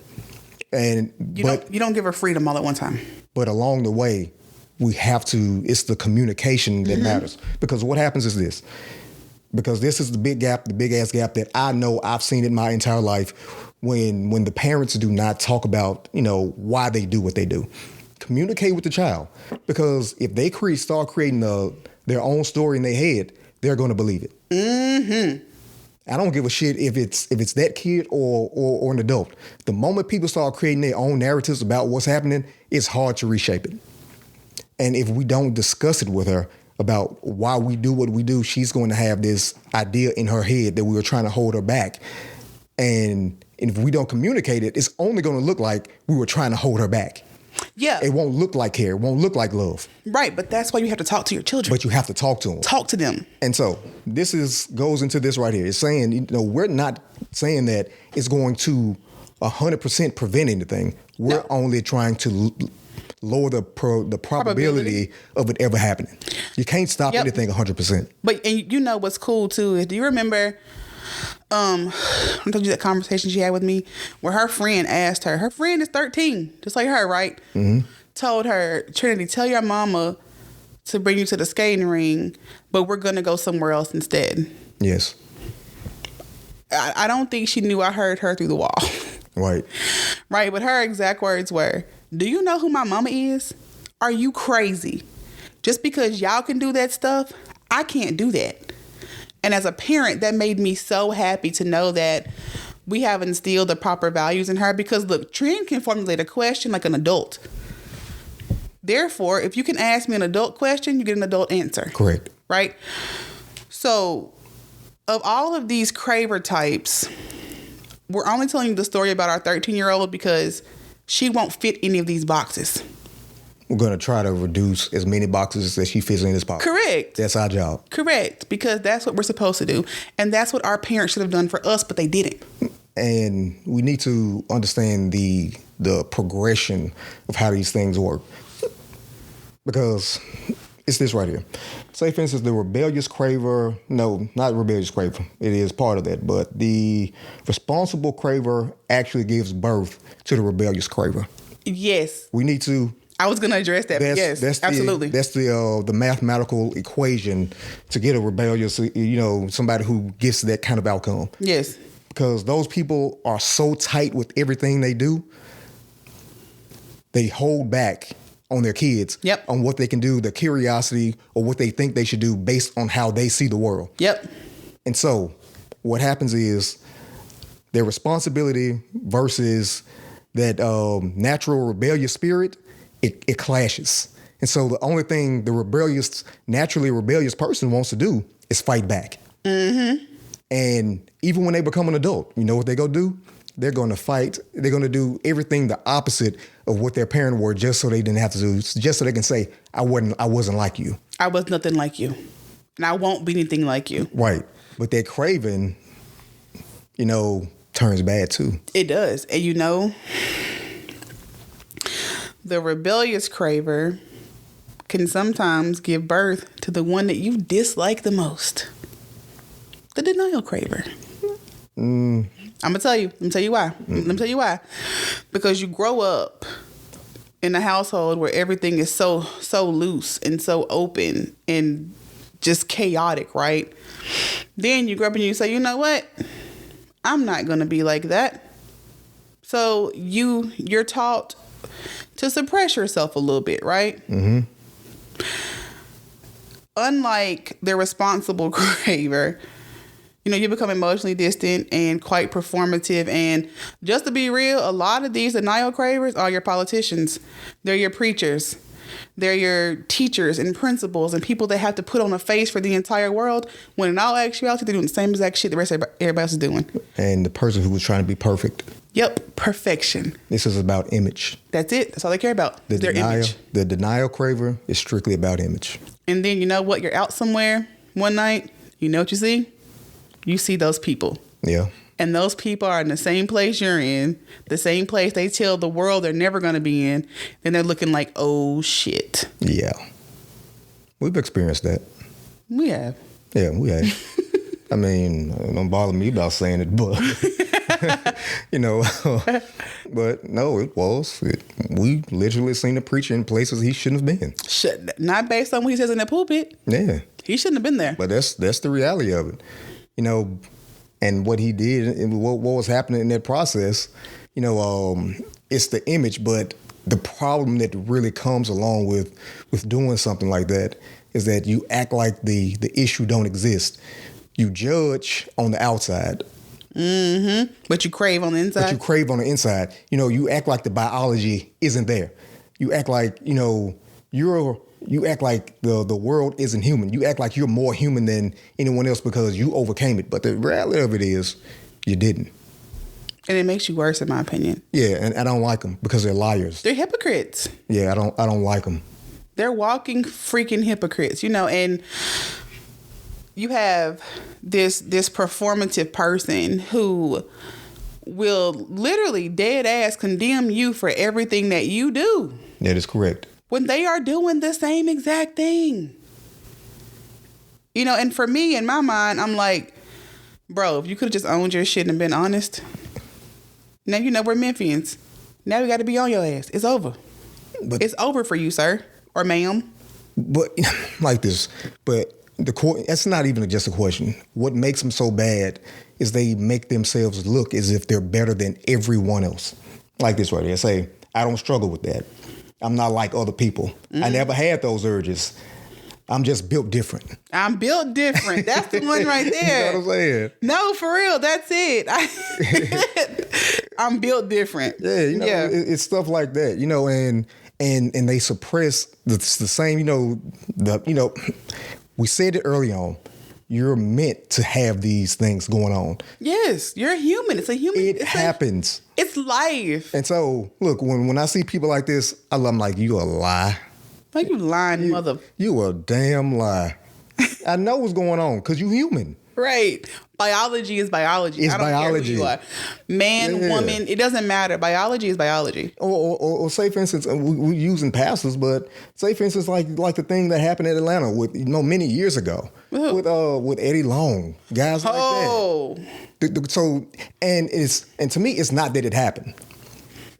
And you don't give her freedom all at one time. But along the way, we have to, it's the communication that matters. Because what happens is this. Because this is the big ass gap that I know I've seen in my entire life when the parents do not talk about, why they do what they do. Communicate with the child. Because if they start creating their own story in their head, they're going to believe it. Mm-hmm. I don't give a shit if it's that kid or an adult. The moment people start creating their own narratives about what's happening, it's hard to reshape it. And if we don't discuss it with her about why we do what we do, she's going to have this idea in her head that we were trying to hold her back. And if we don't communicate it, it's only going to look like we were trying to hold her back. Yeah. It won't look like care. It won't look like love. Right, but that's why you have to talk to your children. But you have to talk to them. Talk to them. And so goes into this right here. It's saying, we're not saying that it's going to 100% prevent anything. We're only trying to lower the probability of it ever happening. You can't stop anything 100%. But and you know what's cool too is, do you remember? I told you that conversation she had with me where her friend asked her. Her friend is 13, just like her, right? Mm-hmm. Told her, Trinity, tell your mama to bring you to the skating ring, but we're gonna go somewhere else instead. Yes. I don't think she knew I heard her through the wall. Right. Right, but her exact words were, do you know who my mama is? Are you crazy? Just because y'all can do that stuff, I can't do that. And as a parent, that made me so happy to know that we have instilled the proper values in her, because look, Trin can formulate a question like an adult. Therefore, if you can ask me an adult question, you get an adult answer. Correct. Right? So, of all of these craver types, we're only telling you the story about our 13-year-old because she won't fit any of these boxes. We're going to try to reduce as many boxes as she fits in as possible. Correct. That's our job. Correct. Because that's what we're supposed to do. And that's what our parents should have done for us, but they didn't. And we need to understand the progression of how these things work. Because it's this right here. Say, for instance, the Rebellious Craver. No, not Rebellious Craver. It is part of that. But the Responsible Craver actually gives birth to the Rebellious Craver. Yes. We need to... I was going to address that. Yes, absolutely. That's the mathematical equation to get a rebellious, somebody who gets that kind of outcome. Yes. Because those people are so tight with everything they do, they hold back on their kids. Yep. On what they can do, the curiosity, or what they think they should do based on how they see the world. Yep. And so what happens is their responsibility versus that natural rebellious spirit, it clashes. And so the only thing the naturally rebellious person wants to do is fight back. Mm-hmm. And even when they become an adult, you know what they're going to do? They're going to fight. They're going to do everything the opposite of what their parents were, just so they didn't have to do, just so they can say, I wasn't like you. I was nothing like you. And I won't be anything like you. Right. But that craving, turns bad too. It does. And the Rebellious Craver can sometimes give birth to the one that you dislike the most. The Denial Craver. I'm going to tell you. Let me tell you why. Let me tell you why. Because you grow up in a household where everything is so loose and so open and just chaotic, right? Then you grow up and you say, you know what? I'm not going to be like that. So you're taught to suppress yourself a little bit, right? Mm-hmm. Unlike the Responsible Craver, you become emotionally distant and quite performative. And just to be real, a lot of these Denial Cravers are your politicians. They're your preachers. They're your teachers and principals and people that have to put on a face for the entire world, when in all actuality, they're doing the same exact shit the rest of everybody else is doing. And the person who was trying to be perfect. Yep, perfection. This is about image. That's it. That's all they care about. Their image. The Denial Craver is strictly about image. And then you know what? You're out somewhere one night. You know what you see? You see those people. Yeah. And those people are in the same place you're in, the same place they tell the world they're never going to be in. And they're looking like, oh, shit. Yeah. We've experienced that. We have. Yeah, we have. I mean, don't bother me about saying it, but, but no, it was. We literally seen a preacher in places he shouldn't have been. Not based on what he says in the pulpit. Yeah. He shouldn't have been there. But that's the reality of it. And what he did and what was happening in that process, it's the image. But the problem that really comes along with doing something like that is that you act like the issue don't exist. You judge on the outside. Mm-hmm. But you crave on the inside. You act like the biology isn't there. You act like, you act like the world isn't human. You act like you're more human than anyone else because you overcame it. But the reality of it is you didn't. And it makes you worse, in my opinion. Yeah, and I don't like them because they're liars. They're hypocrites. Yeah, I don't like them. They're walking freaking hypocrites, and you have this performative person who will literally dead ass condemn you for everything that you do. That is correct. When they are doing the same exact thing. And for me, in my mind, I'm like, bro, if you could have just owned your shit and been honest. Now we're Memphians. Now we got to be on your ass. It's over. But it's over for you, sir or ma'am. But like this, but that's not even just a question. What makes them so bad is they make themselves look as if they're better than everyone else. Like this right here. Say, I don't struggle with that. I'm not like other people. I never had those urges. I'm just built different. I'm built different. That's the one right there. You know what I'm saying? No, for real. That's it. I'm built different. Yeah, it's stuff like that, and they suppress the same, we said it early on. You're meant to have these things going on. Yes, you're human. It's a human. It happens. It's life. And so, look, when I see people like this, I'm like, you a lie. Like you lying, mother. You a damn lie. I know what's going on because you human. Right. Biology is biology. It's I don't biology. care who you are. Man, woman, it doesn't matter. Biology is biology. Or say, for instance, we're using pastors, but say, for instance, like the thing that happened in Atlanta with many years ago with Eddie Long, guys like that. So and to me, it's not that it happened.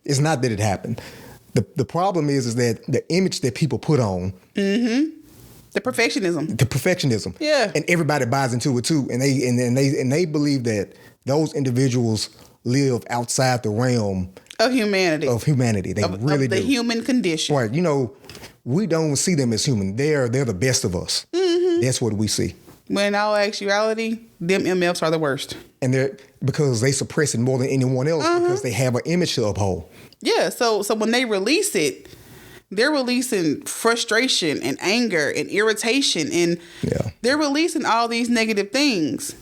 It's not that it happened. The problem is that the image that people put on. Mm-hmm. The perfectionism. Yeah. And everybody buys into it too. And they believe that those individuals live outside the realm of humanity. They really do. The human condition. Right. We don't see them as human. They're the best of us. Mm-hmm. That's what we see. When in all actuality, them MFs are the worst. And they're because they suppress it more than anyone else because they have an image to uphold. Yeah. So when they release it, they're releasing frustration and anger and irritation and they're releasing all these negative things.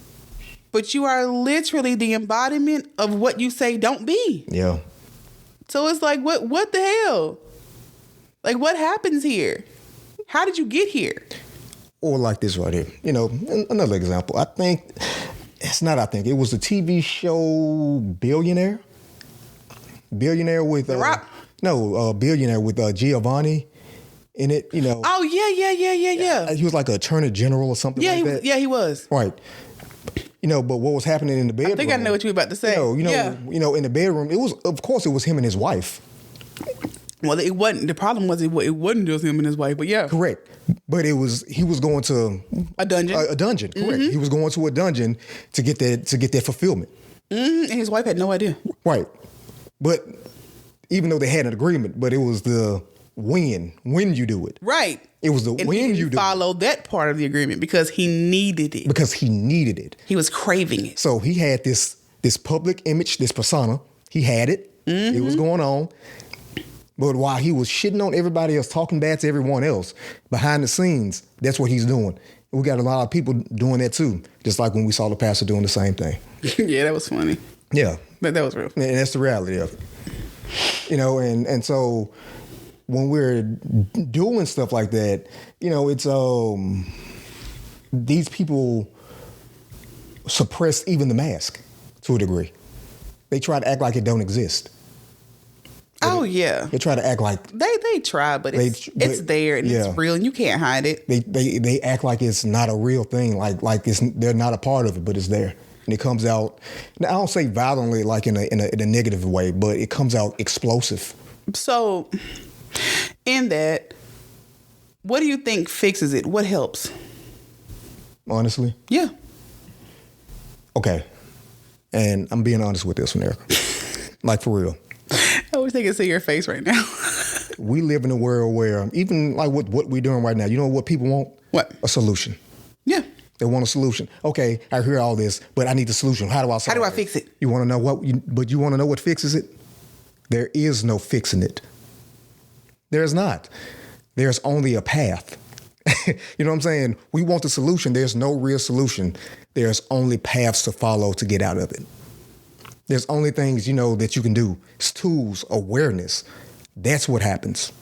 But you are literally the embodiment of what you say don't be. Yeah. So it's like, what the hell? Like, what happens here? How did you get here? Or like this right here. Another example. It was the TV show Billionaire. Billionaire with... The Rock? No, Billionaire with Giovanni in it, Oh, yeah. He was like an attorney general or something like that. Yeah, he was. Right. But what was happening in the bedroom... I think I know what you were about to say. In the bedroom, it was him and his wife. Well, it wasn't. The problem was it wasn't just him and his wife, but yeah. Correct. But he was going to... A dungeon. A dungeon, correct. Mm-hmm. He was going to a dungeon to get that fulfillment. Mm-hmm. And his wife had no idea. Right. But... Even though they had an agreement, but it was the when you do it. Right. It was the and when you do it. He followed that part of the agreement because he needed it. He was craving it. So he had this public image, this persona. He had it. Mm-hmm. It was going on. But while he was shitting on everybody else, talking bad to everyone else, behind the scenes, that's what he's doing. And we got a lot of people doing that too. Just like when we saw the pastor doing the same thing. Yeah, that was funny. Yeah. But that was real. And that's the reality of it. And so when we're doing stuff like that, it's these people suppress even the mask to a degree. They try to act like it don't exist. Oh yeah. They try to act like they try, but it's there and it's real and you can't hide it. They act like it's not a real thing, like they're not a part of it, but it's there. And it comes out, now I don't say violently like in a negative way, but it comes out explosive. So, in that, what do you think fixes it? What helps? Honestly? Yeah. Okay. And I'm being honest with this one, Erica. Like for real. I wish they could see your face right now. We live in a world where, even like what we're doing right now, you know what people want? What? A solution. Yeah. They want a solution. Okay, I hear all this, but I need the solution. How do I solve it? How do I fix it? You want to know but you want to know what fixes it? There is no fixing it. There's not. There's only a path. You know what I'm saying? We want the solution. There's no real solution. There's only paths to follow to get out of it. There's only things, that you can do. It's tools, awareness. That's what happens.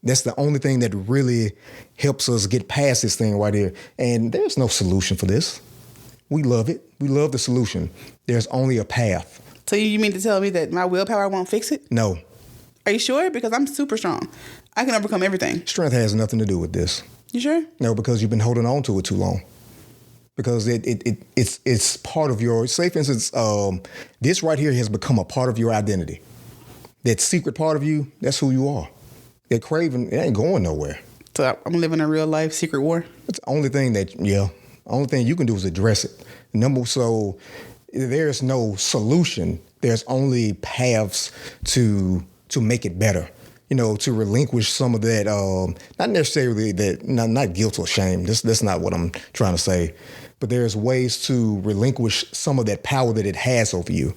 That's the only thing that really helps us get past this thing right here. And there's no solution for this. We love it. We love the solution. There's only a path. So you mean to tell me that my willpower won't fix it? No. Are you sure? Because I'm super strong. I can overcome everything. Strength has nothing to do with this. You sure? No, because you've been holding on to it too long. Because it's part of your, say for instance, this right here has become a part of your identity. That secret part of you, that's who you are. That craving, it ain't going nowhere. So I'm living a real life secret war. It's the only thing only thing you can do is address it. So there's no solution. There's only paths to make it better. To relinquish some of that, not necessarily that, not guilt or shame. That's not what I'm trying to say. But there's ways to relinquish some of that power that it has over you.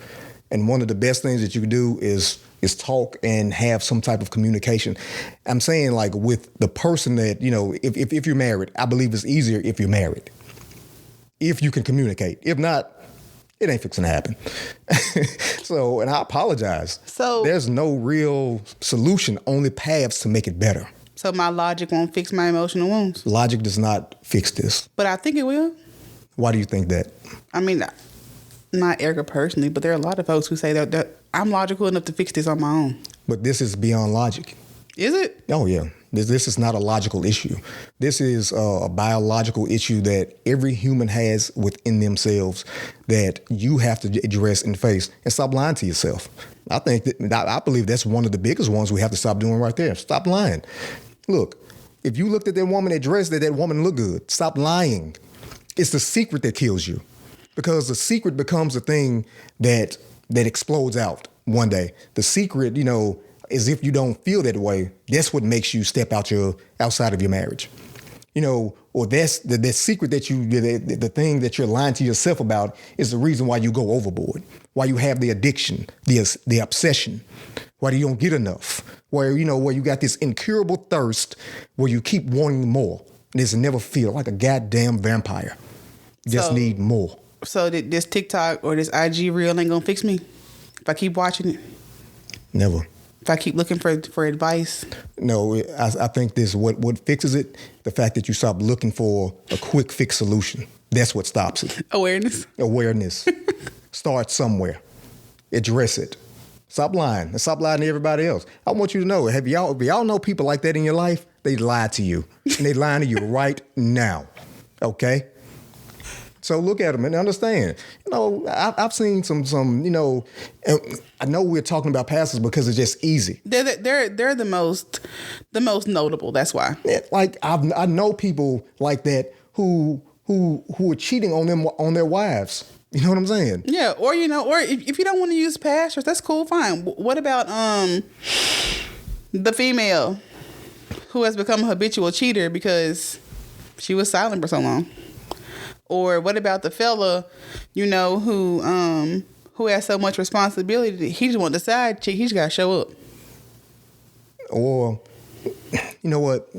And one of the best things that you can do is talk and have some type of communication. I'm saying, like, with the person that, if you're married, I believe it's easier if you're married. If you can communicate. If not, it ain't fixing to happen. And I apologize. So there's no real solution, only paths to make it better. So my logic won't fix my emotional wounds? Logic does not fix this. But I think it will. Why do you think that? I mean, not Erica personally, but there are a lot of folks who say that I'm logical enough to fix this on my own. But this is beyond logic. Is it? Oh, yeah. This is not a logical issue. This is a biological issue that every human has within themselves that you have to address and face and stop lying to yourself. I believe that's one of the biggest ones we have to stop doing right there. Stop lying. Look, if you looked at that woman that dressed that woman looked good, stop lying. It's the secret that kills you, because the secret becomes the thing that explodes out one day. The secret, is if you don't feel that way, that's what makes you step outside of your marriage. Or that's the secret that the thing that you're lying to yourself about is the reason why you go overboard, why you have the addiction, the obsession, why you don't get enough, where you got this incurable thirst where you keep wanting more. And it's never feel like a goddamn vampire. You just need more. So this TikTok or this IG reel ain't gonna fix me if I keep watching it? Never. If I keep looking for advice? No, I think this what fixes it, the fact that you stop looking for a quick fix solution. That's what stops it. Awareness. Start somewhere. Address it. Stop lying. And stop lying to everybody else. I want you to know, if y'all know people like that in your life, they lie to you. And they lying to you right now. Okay? So look at them and understand. I've seen some. I know we're talking about pastors because it's just easy. They're the most notable. That's why. Like I know people like that who are cheating on their wives. You know what I'm saying? Yeah, or if you don't want to use pastors, that's cool, fine. What about the female who has become a habitual cheater because she was silent for so long? Or what about the fella, who has so much responsibility that he just want the side chick, he just got to show up? Or, you know what?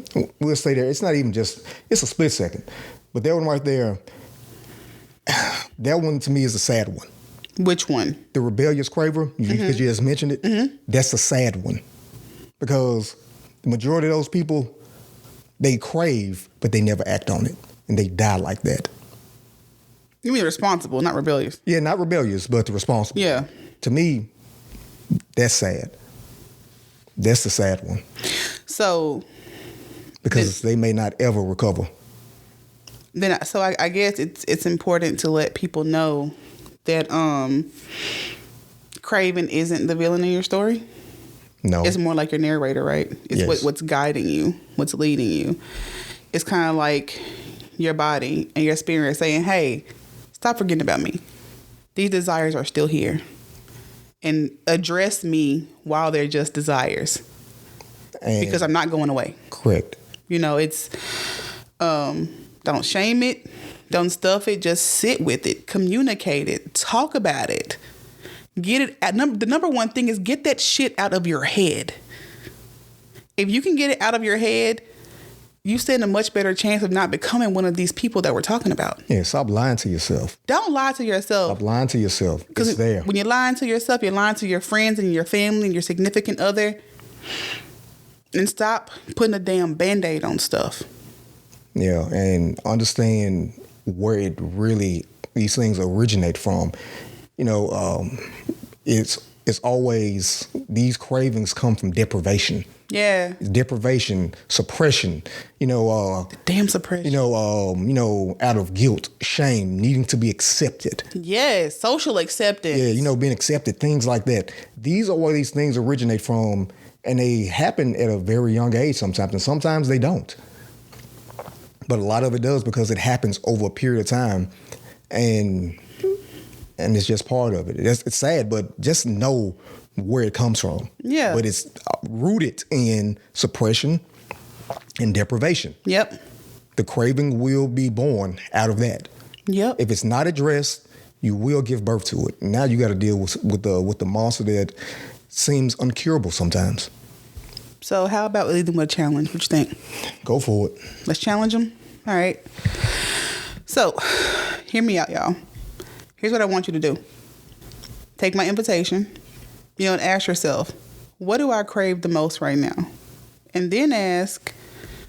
We'll stay there. It's not even just, it's a split second. But that one right there, that one to me is a sad one. Which one? The Rebellious Craver, because you just mentioned it. Mm-hmm. That's a sad one. Because the majority of those people, they crave, but they never act on it. And they die like that. You mean responsible, not rebellious? Yeah, not rebellious, but responsible. Yeah. To me, that's sad. That's the sad one. So. Because they may not ever recover. I guess it's important to let people know that craving isn't the villain in your story. No. It's more like your narrator, right? It's yes. what's guiding you, what's leading you. It's kind of like your body and your spirit saying, hey, stop forgetting about me. These desires are still here. And address me while they're just desires. Because I'm not going away. Correct. It's, don't shame it. Don't stuff it. Just sit with it. Communicate it. Talk about it. Get it. The number one thing is get that shit out of your head. If you can get it out of your head, you stand a much better chance of not becoming one of these people that we're talking about. Yeah, stop lying to yourself. Don't lie to yourself. Stop lying to yourself. It's Because there. when you're lying to yourself, you're lying to your friends and your family and your significant other. And stop putting a damn Band-Aid on stuff. Yeah, and understand where it really, these things originate from. You know, it's always, these cravings come from deprivation. Yeah. Deprivation, suppression, Damn suppression. Out of guilt, shame, needing to be accepted. Yes, social acceptance. Yeah, being accepted, things like that. These are where these things originate from, and they happen at a very young age sometimes, and sometimes they don't. But a lot of it does because it happens over a period of time, and it's just part of it. It's sad, but just know where it comes from. Yeah. But it's rooted in suppression and deprivation. Yep. The craving will be born out of that. Yep. If it's not addressed, you will give birth to it. Now you got to deal with the monster that seems uncurable sometimes. So how about we leave them with a challenge? What you think? Go for it. Let's challenge them. All right. So hear me out, y'all. Here's what I want you to do. Take my invitation, and ask yourself, what do I crave the most right now? And then ask,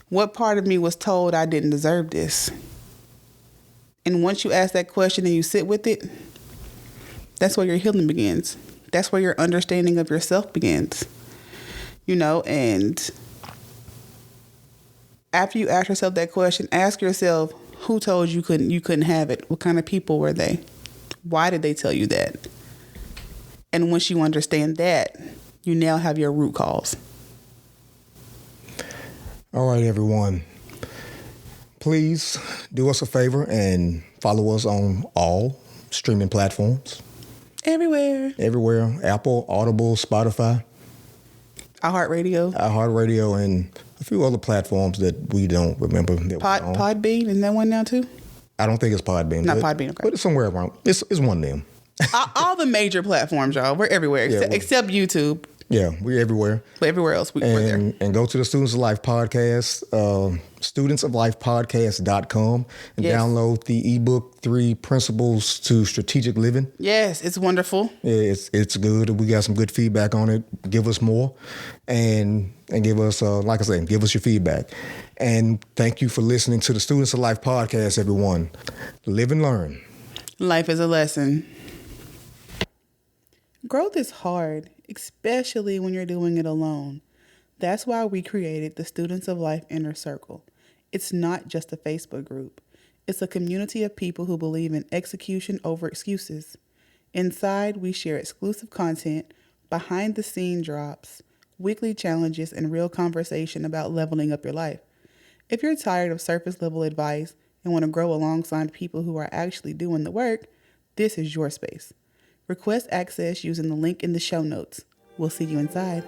what part of me was told I didn't deserve this? And once you ask that question and you sit with it, that's where your healing begins. That's where your understanding of yourself begins. And after you ask yourself that question, ask yourself, who told you couldn't have it? What kind of people were they? Why did they tell you that? And once you understand that, you now have your root cause. All right, everyone. Please do us a favor and follow us on all streaming platforms. Everywhere. Apple, Audible, Spotify. iHeartRadio, and a few other platforms that we don't remember. That we're on. Podbean, isn't that one now too? I don't think it's Podbean. Not Podbean, okay. But it's somewhere around. It's one of them. all the major platforms, y'all. We're everywhere, except YouTube. Yeah, we're everywhere. But everywhere else, we're there. And go to the Students of Life podcast, studentsoflifepodcast.com, and download the ebook, 3 Principles to Strategic Living. Yes, it's wonderful. Yeah, it's good. We got some good feedback on it. Give us more, and give us, like I said, give us your feedback. And thank you for listening to the Students of Life podcast, everyone. Live and learn. Life is a lesson. Growth is hard, especially when you're doing it alone. That's why we created the Students of Life Inner Circle. It's not just a Facebook group. It's a community of people who believe in execution over excuses. Inside, we share exclusive content, behind-the-scene drops, weekly challenges, and real conversation about leveling up your life. If you're tired of surface-level advice and want to grow alongside people who are actually doing the work, this is your space. Request access using the link in the show notes. We'll see you inside.